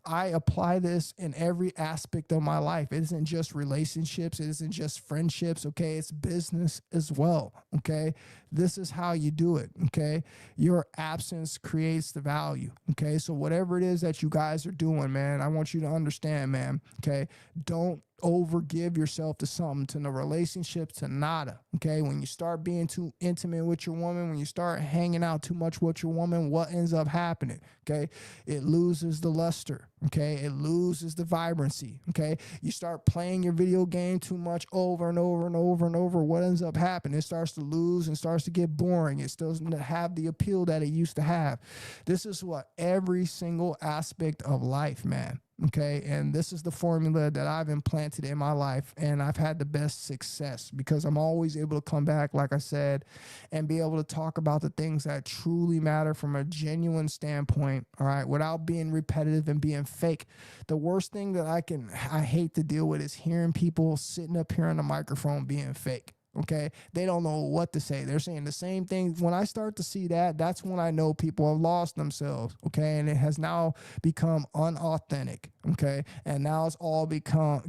I apply this in every aspect of my life. It isn't just relationships. It isn't just friendships. Okay. It's business as well. Okay. This is how you do it. Okay. Your absence creates the value. Okay. So whatever it is that you guys are doing, man, I want you to understand, man. Okay. Don't overgive yourself to something, to the relationship, to nada. Okay. When you start being too intimate with your woman, when you start hanging out too much with your woman, what ends up happening? Okay. It loses the luster. Okay. It loses the vibrancy. Okay. You start playing your video game too much over and over and over and over. What ends up happening? It starts to lose and starts to get boring. It still doesn't have the appeal that it used to have. This is what every single aspect of life, man. Okay. And this is the formula that I've implanted in my life. And I've had the best success because I'm always able to come back, like I said, and be able to talk about the things that truly matter from a genuine standpoint. All right. Without being repetitive and being fake. The worst thing that I hate to deal with is hearing people sitting up here on the microphone being fake. Okay. They don't know what to say. They're saying the same thing. When I start to see that, that's when I know people have lost themselves. Okay. And it has now become unauthentic. Okay. And now it's all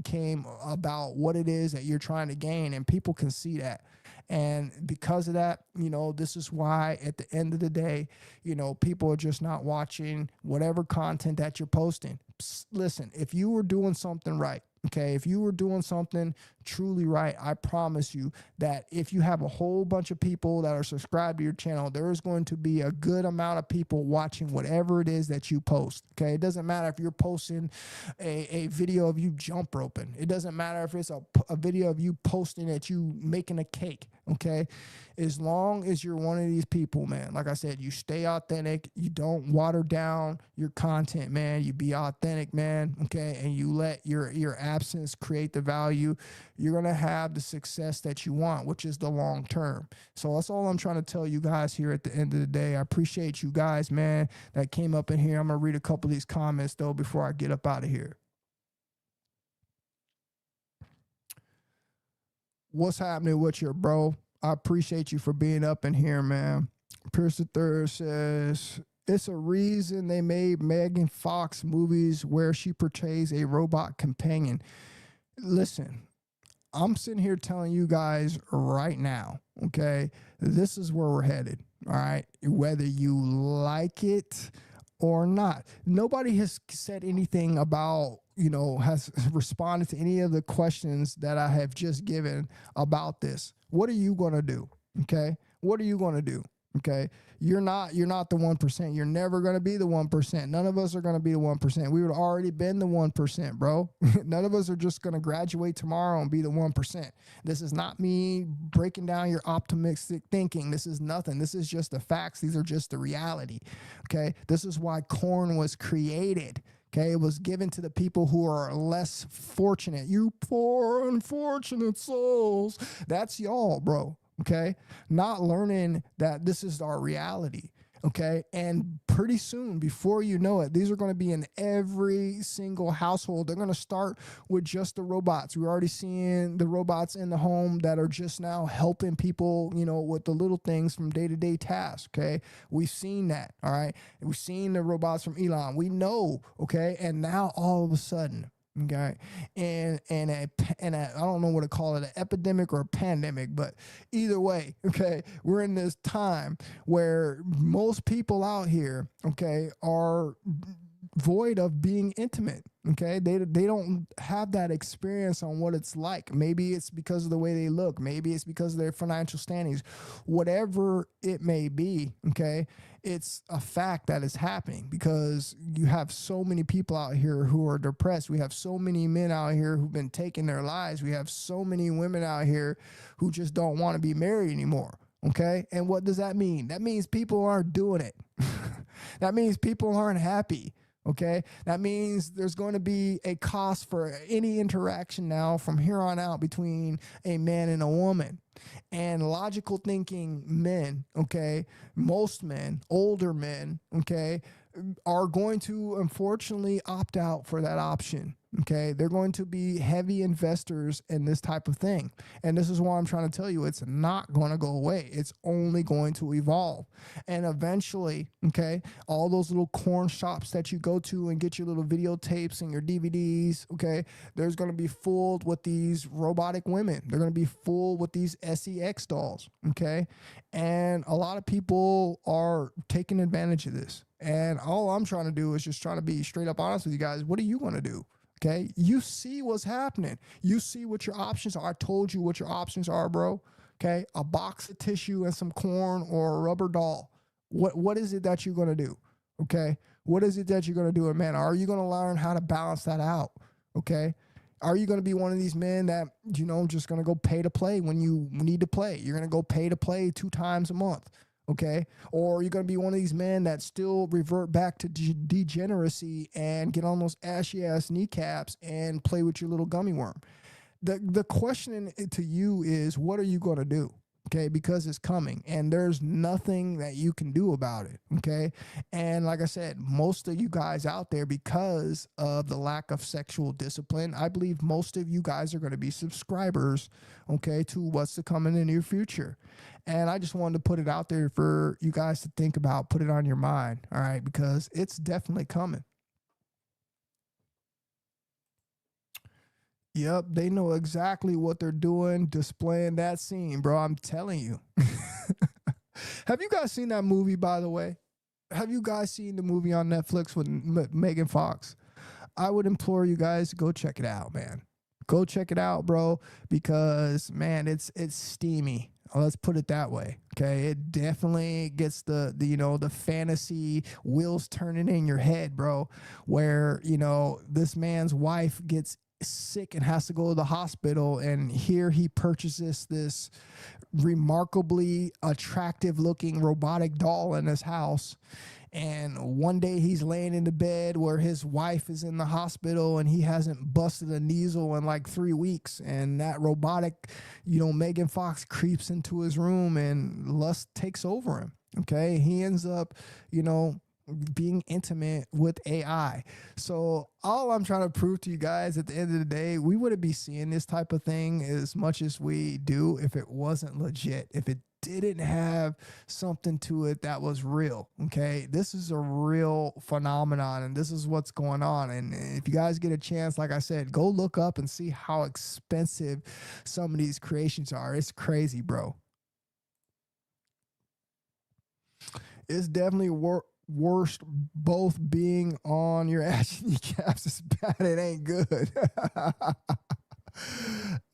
came about what it is that you're trying to gain. And people can see that. And because of that, you know, this is why at the end of the day, you know, people are just not watching whatever content that you're posting. Listen, if you were doing something right, okay, if you were doing something truly right, I promise you that if you have a whole bunch of people that are subscribed to your channel, there is going to be a good amount of people watching whatever it is that you post. Okay, it doesn't matter if you're posting a video of you jump roping. It doesn't matter if it's a video of you posting that you making a cake. Okay, as long as you're one of these people, man, like I said, you stay authentic, you don't water down your content, man, you be authentic, man, okay, and you let your absence create the value, you're going to have the success that you want, which is the long term. So that's all I'm trying to tell you guys here at the end of the day. I appreciate you guys, man, that came up in here. I'm going to read a couple of these comments, though, before I get up out of here. What's happening with you, bro? I appreciate you for being up in here, man. Pierce the Third says, It's a reason they made Megan Fox movies where she portrays a robot companion. Listen, I'm sitting here telling you guys right now, okay, this is where we're headed. All right. Whether you like it or not. Nobody has said anything about, has responded to any of the questions that I have just given about this. What are you going to do? Okay. What are you going to do? Okay. You're not the 1%. You're never going to be the 1%. None of us are going to be the 1%. We would have already been the 1%, bro. None of us are just going to graduate tomorrow and be the 1%. This is not me breaking down your optimistic thinking. This is nothing. This is just the facts. These are just the reality. Okay. This is why corn was created. Okay, it was given to the people who are less fortunate. You poor, unfortunate souls. That's y'all, bro. Okay, not learning that this is our reality. Okay, and pretty soon, before you know it, these are going to be in every single household. They're going to start with just the robots. We're already seeing the robots in the home that are just now helping people, with the little things from day-to-day tasks. Okay, we've seen that. All right, we've seen the robots from Elon. We know. Okay, and now all of a sudden, okay, and I don't know what to call it, an epidemic or a pandemic, but either way, okay, we're in this time where most people out here, okay, are void of being intimate. Okay, they don't have that experience on what it's like. Maybe it's because of the way they look, maybe it's because of their financial standings, whatever it may be. Okay, it's a fact that is happening because you have so many people out here who are depressed. We have so many men out here who've been taking their lives. We have so many women out here who just don't want to be married anymore. Okay, and what does that mean? That means people aren't doing it. That means people aren't happy. Okay, that means there's going to be a cost for any interaction now from here on out between a man and a woman. And logical thinking men, okay, most men, older men, okay, are going to unfortunately opt out for that option. Okay, they're going to be heavy investors in this type of thing. And this is why I'm trying to tell you it's not going to go away. It's only going to evolve. And eventually, okay, all those little corn shops that you go to and get your little videotapes and your DVDs, okay, there's going to be full with these robotic women. They're going to be full with these sex dolls, okay? And a lot of people are taking advantage of this. And all I'm trying to do is just trying to be straight up honest with you guys. What are you going to do? Okay, you see what's happening. You see what your options are. I told you what your options are, bro. Okay, a box of tissue and some corn or a rubber doll. What is it that you're gonna do? Okay, what is it that you're gonna do, and man? Are you gonna learn how to balance that out? Okay, are you gonna be one of these men that just gonna go pay to play when you need to play? You're gonna go pay to play 2 times a month. Okay, or you're going to be one of these men that still revert back to degeneracy and get on those ashy ass kneecaps and play with your little gummy worm. The question to you is, what are you going to do? Okay, because it's coming and there's nothing that you can do about it. Okay, and like I said, most of you guys out there, because of the lack of sexual discipline, I believe most of you guys are going to be subscribers, okay, to what's to come in the near future. And I just wanted to put it out there for you guys to think about, put it on your mind, all right, because it's definitely coming. Yep, they know exactly what they're doing, displaying that scene, bro. I'm telling you. Have you guys seen that movie, by the way? Have you guys seen the movie on Netflix with Megan Fox? I would implore you guys to go check it out, man. Go check it out, bro, because man, it's steamy. Let's put it that way. Okay, it definitely gets the fantasy wheels turning in your head, bro, where this man's wife gets sick and has to go to the hospital, and here he purchases this remarkably attractive looking robotic doll in his house. And one day he's laying in the bed where his wife is in the hospital and he hasn't busted a nasal in like 3 weeks. And that robotic, Megan Fox creeps into his room and lust takes over him. Okay. He ends up, being intimate with AI. So all I'm trying to prove to you guys at the end of the day, we wouldn't be seeing this type of thing as much as we do if it wasn't legit, if it didn't have something to it that was real. Okay, this is a real phenomenon, and this is what's going on. And if you guys get a chance, like I said, go look up and see how expensive some of these creations are. It's crazy, bro. It's definitely worst both being on your ass and kneecaps is bad. It ain't good.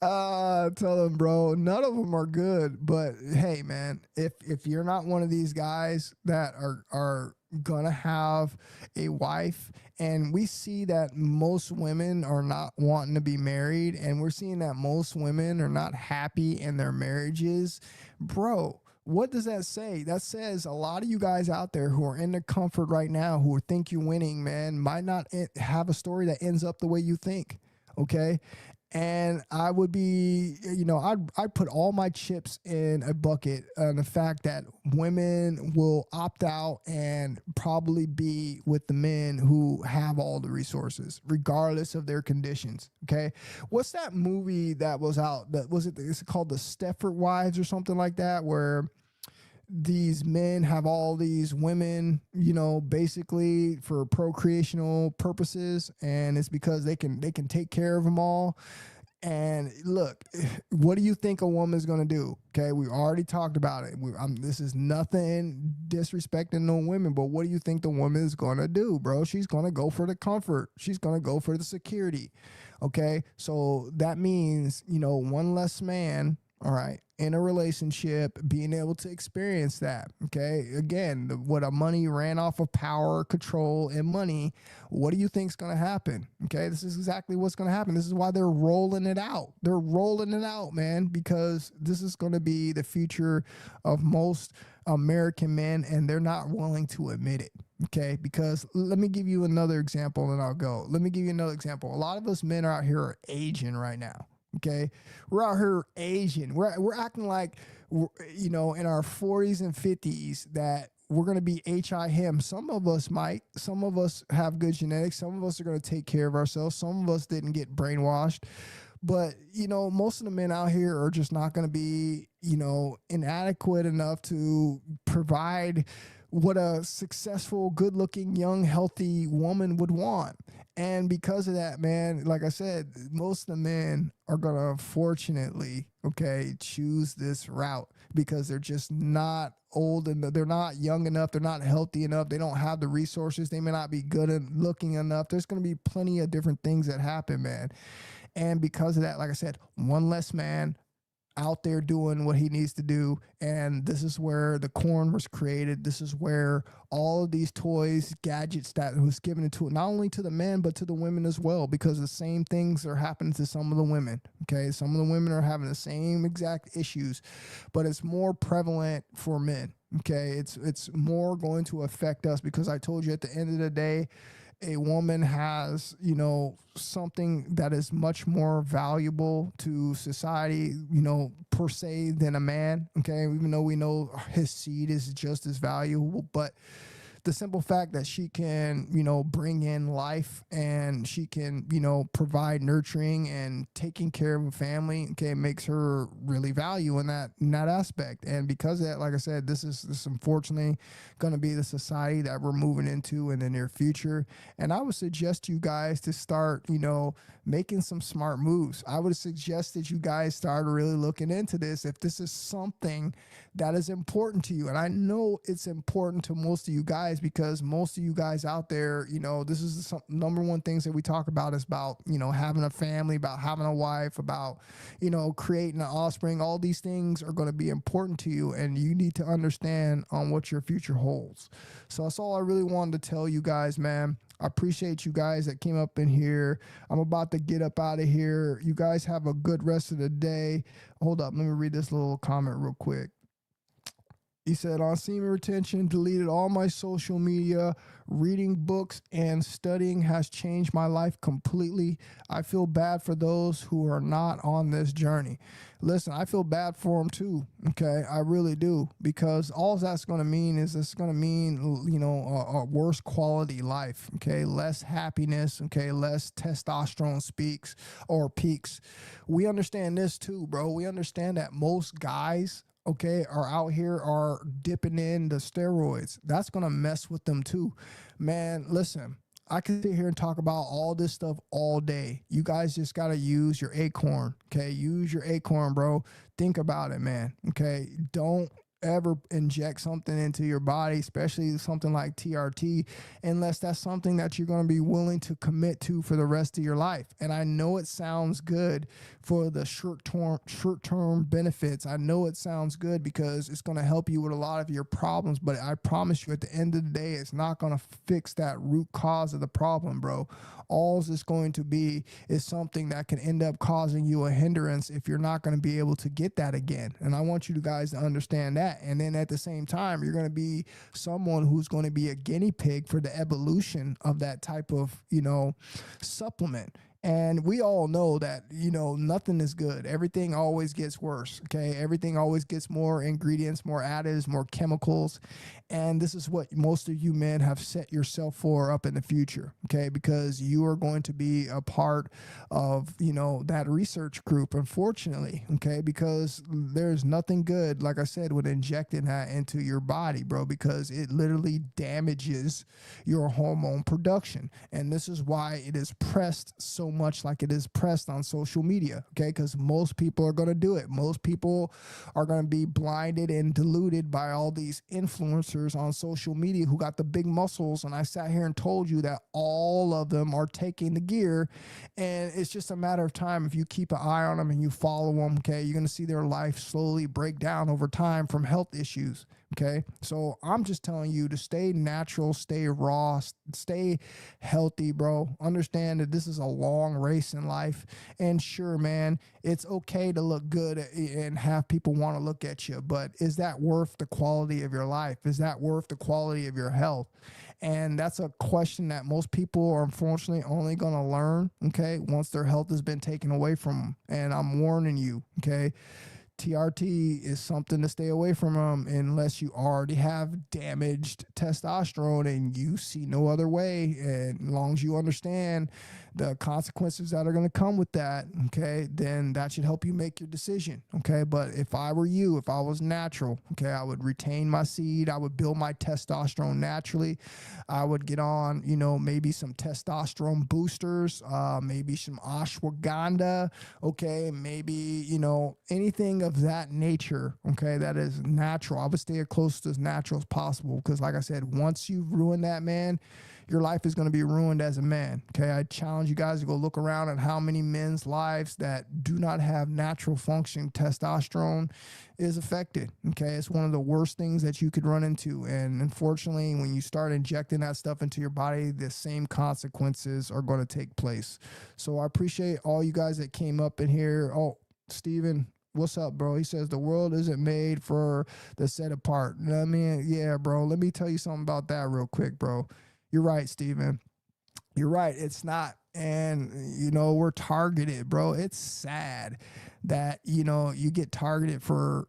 Tell them, bro, none of them are good. But hey, man, if you're not one of these guys that are gonna have a wife, and we see that most women are not wanting to be married, and we're seeing that most women are not happy in their marriages, bro, what does that say? That says a lot of you guys out there who are in the comfort right now, who think you're winning, man, might not have a story that ends up the way you think. Okay. And I would be, I'd put all my chips in a bucket on the fact that women will opt out and probably be with the men who have all the resources, regardless of their conditions. Okay. What's that movie that was out? That was it? It's called The Stepford Wives or something like that, where these men have all these women, basically for procreational purposes, and it's because they can take care of them all. And look, what do you think a woman's gonna do? Okay, we already talked about it. This is nothing disrespecting no women, but what do you think the woman is gonna do, bro? She's gonna go for the comfort. She's gonna go for the security. Okay, so that means one less man. All right, in a relationship, being able to experience that. Okay, again, what a money ran off of power, control, and money. What do you think's going to happen? Okay, this is exactly what's going to happen. This is why they're rolling it out. They're rolling it out, man, because this is going to be the future of most American men, and they're not willing to admit it. Okay, because let me give you another example, and I'll go. Let me give you another example. A lot of us men out here are aging right now. Okay, we're out here Asian. We're acting like in our 40s and 50s that we're gonna be him. Some of us might. Some of us have good genetics. Some of us are gonna take care of ourselves. Some of us didn't get brainwashed. But most of the men out here are just not gonna be inadequate enough to provide what a successful, good-looking, young, healthy woman would want. And because of that, man, like I said, most of the men are going to, unfortunately, choose this route because they're just not old and they're not young enough. They're not healthy enough. They don't have the resources. They may not be good at looking enough. There's going to be plenty of different things that happen, man. And because of that, like I said, one less man out there doing what he needs to do. And this is where the corn was created. This is where all of these toys, gadgets that was given to it, not only to the men, but to the women as well, because the same things are happening to some of the women. Okay. Some of the women are having the same exact issues, but it's more prevalent for men. Okay. It's more going to affect us because I told you at the end of the day, a woman has, something that is much more valuable to society, per se than a man. Okay. Even though we know his seed is just as valuable, but the simple fact that she can, bring in life and she can, provide nurturing and taking care of a family, okay, makes her really value in that aspect. And because of that, like I said, this unfortunately going to be the society that we're moving into in the near future. And I would suggest you guys to start, making some smart moves. I would suggest that you guys start really looking into this if this is something that is important to you. And I know it's important to most of you guys because most of you guys out there, this is the number one things that we talk about is about, having a family, about having a wife, about, creating an offspring. All these things are going to be important to you and you need to understand on what your future holds. So that's all I really wanted to tell you guys, man. I appreciate you guys that came up in here. I'm about to get up out of here. You guys have a good rest of the day. Hold up. Let me read this little comment real quick. He said, on semen retention, deleted all my social media. Reading books and studying has changed my life completely. I feel bad for those who are not on this journey. Listen, I feel bad for them too. Okay, I really do, because all that's going to mean is it's going to mean, a worse quality life. Okay, less happiness. Okay, less testosterone peaks. We understand this too, bro. We understand that most guys, okay, are out here are dipping in the steroids. That's gonna mess with them too. Man, listen, I can sit here and talk about all this stuff all day. You guys just gotta use your acorn, okay? Use your acorn, bro. Think about it, man. Okay, don't ever inject something into your body, especially something like TRT, unless that's something that you're going to be willing to commit to for the rest of your life. And I know it sounds good for the short-term benefits. I know it sounds good because it's going to help you with a lot of your problems, but I promise you, at the end of the day, it's not going to fix that root cause of the problem, bro. All it's going to be is something that can end up causing you a hindrance if you're not going to be able to get that again. And I want you guys to understand that. And then at the same time, you're going to be someone who's going to be a guinea pig for the evolution of that type of, supplement. And we all know that, nothing is good. Everything always gets worse. Okay. Everything always gets more ingredients, more additives, more chemicals. And this is what most of you men have set yourself for up in the future. Okay. Because you are going to be a part of, that research group, unfortunately. Okay. Because there's nothing good, like I said, with injecting that into your body, bro, because it literally damages your hormone production. And this is why it is pressed so much like it is pressed on social media. Okay. Because most people are going to do it. Most people are going to be blinded and deluded by all these influencers on social media who got the big muscles. And I sat here and told you that all of them are taking the gear, and it's just a matter of time. If you keep an eye on them and you follow them, okay, you're going to see their life slowly break down over time from health issues. Okay. So I'm just telling you to stay natural, stay raw, stay healthy, bro. Understand that this is a long race in life. And sure, man, it's okay to look good and have people want to look at you, but is that worth the quality of your life? Is that worth the quality of your health? And that's a question that most people are unfortunately only going to learn, okay, once their health has been taken away from them. And I'm warning you, okay? TRT is something to stay away from unless you already have damaged testosterone and you see no other way. And as long as you understand the consequences that are going to come with that, okay, then that should help you make your decision, okay? But if I were you, if I was natural, okay, I would retain my seed. I would build my testosterone naturally. I would get on, maybe some testosterone boosters, maybe some ashwagandha, okay, maybe, anything of that nature, okay, that is natural. I would stay as close to as natural as possible because, like I said, once you've ruined that, man, your life is going to be ruined as a man. Okay. I challenge you guys to go look around at how many men's lives that do not have natural functioning testosterone is affected. Okay. It's one of the worst things that you could run into. And unfortunately, when you start injecting that stuff into your body, the same consequences are going to take place. So I appreciate all you guys that came up in here. Oh, Steven, what's up, bro? He says the world isn't made for the set apart. I mean, yeah, bro. Let me tell you something about that real quick, bro. You're right, Steven. You're right. It's not. And, we're targeted, bro. It's sad that, you get targeted for,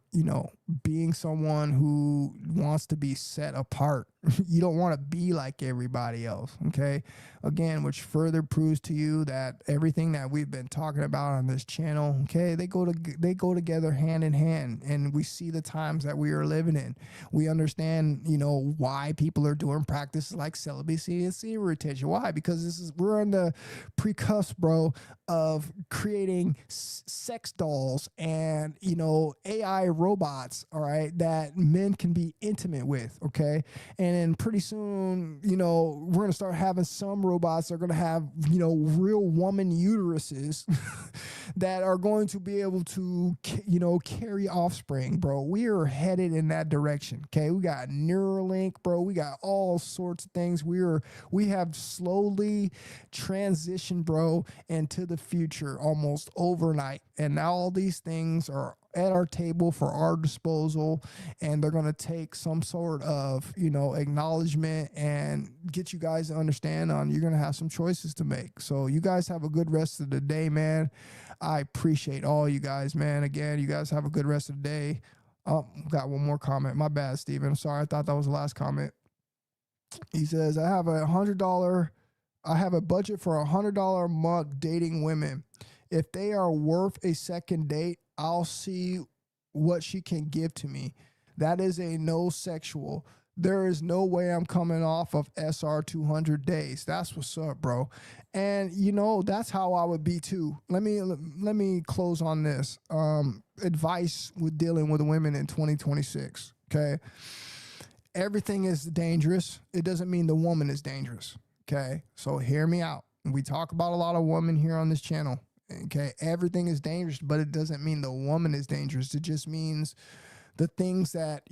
being someone who wants to be set apart. You don't want to be like everybody else. Okay. Again, which further proves to you that everything that we've been talking about on this channel, okay, they go together hand in hand. And we see the times that we are living in. We understand, why people are doing practices like celibacy and semen retention. Why? Because we're on the precusp, bro, of creating sex dolls and, AI robots, all right, that men can be intimate with, okay? And then pretty soon, we're going to start having some robots that are going to have, real woman uteruses that are going to be able to, carry offspring, bro. We are headed in that direction, okay? We got Neuralink, bro. We got all sorts of things. We have slowly transitioned, bro, into the future almost overnight. And now all these things are at our table for our disposal, and they're going to take some sort of, acknowledgement and get you guys to understand on you're going to have some choices to make. So you guys have a good rest of the day, man. I appreciate all you guys, man. Again, you guys have a good rest of the day. Oh, got one more comment. My bad, Steven. I'm sorry. I thought that was the last comment. He says, I have a budget for $100 a month dating women. If they are worth a second date, I'll see what she can give to me. That is a no sexual. There is no way I'm coming off of SR 200 days. That's what's up, bro. And that's how I would be too. Let me close on this. Advice with dealing with women in 2026. Okay. Everything is dangerous. It doesn't mean the woman is dangerous. Okay. So hear me out. We talk about a lot of women here on this channel. Okay. Everything is dangerous, but it doesn't mean the woman is dangerous. It just means the things that,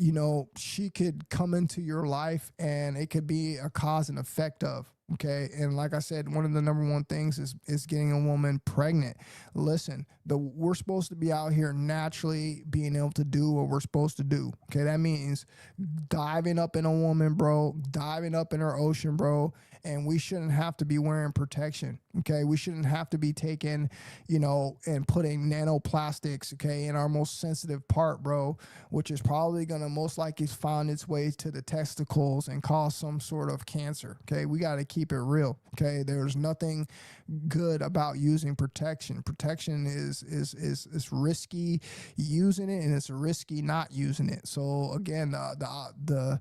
she could come into your life and it could be a cause and effect of. Okay. And like I said, one of the number one things is getting a woman pregnant. Listen, we're supposed to be out here naturally being able to do what we're supposed to do. Okay. That means diving up in a woman, bro, diving up in her ocean, bro. And we shouldn't have to be wearing protection. Okay. We shouldn't have to be taking, and putting nanoplastics, okay, in our most sensitive part, bro, which is probably going to most likely find its way to the testicles and cause some sort of cancer. Okay. We got to keep it real. Okay. There's nothing good about using protection. Protection is risky using it, and it's risky not using it. So again, the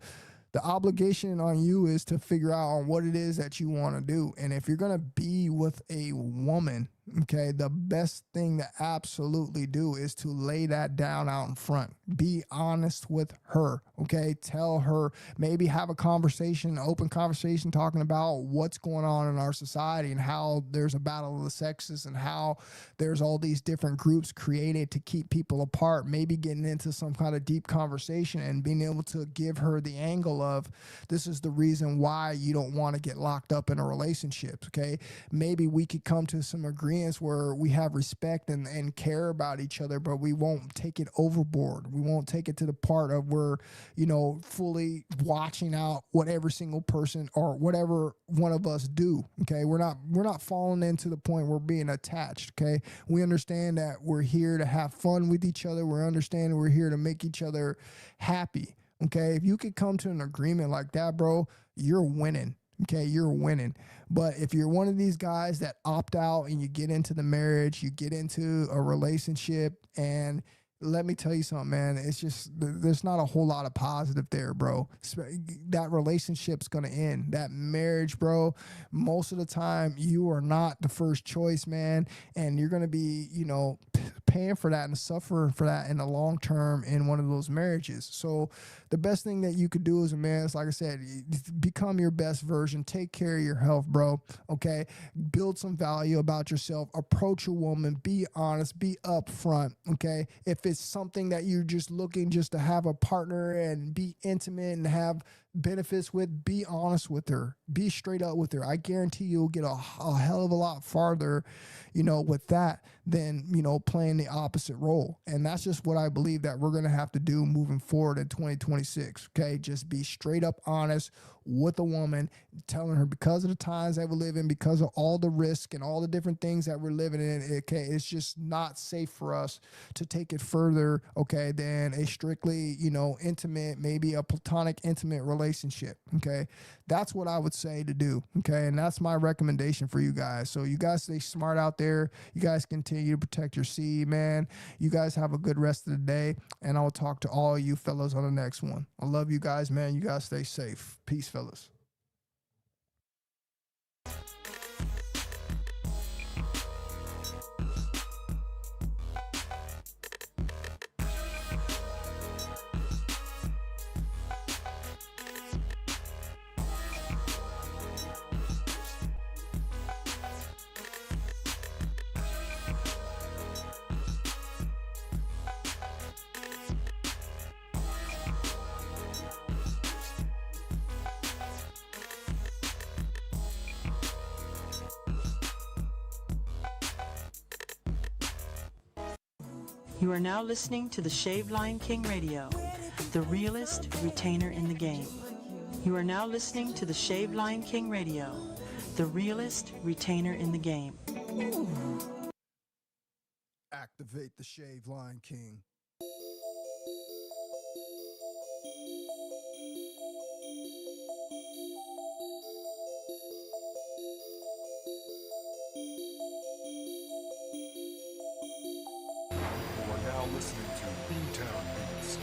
obligation on you is to figure out on what it is that you want to do. And if you're going to be with a woman, okay, the best thing to absolutely do is to lay that down out in front. Be honest with her, okay? Tell her, maybe have a conversation, an open conversation, talking about what's going on in our society and how there's a battle of the sexes and how there's all these different groups created to keep people apart. Maybe getting into some kind of deep conversation and being able to give her the angle of, this is the reason why you don't want to get locked up in a relationship, okay? Maybe we could come to some agreements where we have respect and care about each other, but we won't take it overboard. We won't take it to the part of where, fully watching out what every single person or whatever one of us do. Okay. We're not falling into the point where we're being attached. Okay. We understand that we're here to have fun with each other. We're understanding we're here to make each other happy. Okay. If you could come to an agreement like that, bro, you're winning. Okay, you're winning. But if you're one of these guys that opt out and you get into the marriage, you get into a relationship, and let me tell you something, man, it's just, there's not a whole lot of positive there, bro. That relationship's going to end. That marriage, bro, most of the time you are not the first choice, man. And you're going to be, paying for that and suffering for that in the long term in one of those marriages. So the best thing that you could do as a man is, like I said, become your best version. Take care of your health, bro. Okay. Build some value about yourself. Approach a woman. Be honest. Be upfront. Okay. If it's something that you're just looking just to have a partner and be intimate and have benefits with, be honest with her. Be straight up with her. I guarantee you'll get a hell of a lot farther, with that than, playing the opposite role. And that's just what I believe that we're going to have to do moving forward in 2026. Okay. Just be straight up honest with a woman, telling her because of the times that we live in, because of all the risk and all the different things that we're living in, okay, it's just not safe for us to take it further, okay, than a strictly, intimate, maybe a platonic intimate relationship, okay? That's what I would say to do, okay? And that's my recommendation for you guys. So you guys stay smart out there. You guys continue to protect your seed, man. You guys have a good rest of the day, and I'll talk to all you fellas on the next one. I love you guys, man. You guys stay safe. Peace, fellas. You are now listening to the Shaved Lion King Radio, the realest retainer in the game. You are now listening to the Shaved Lion King Radio, the realest retainer in the game. Activate the Shaved Lion King. You are now listening to Boomtown Beats.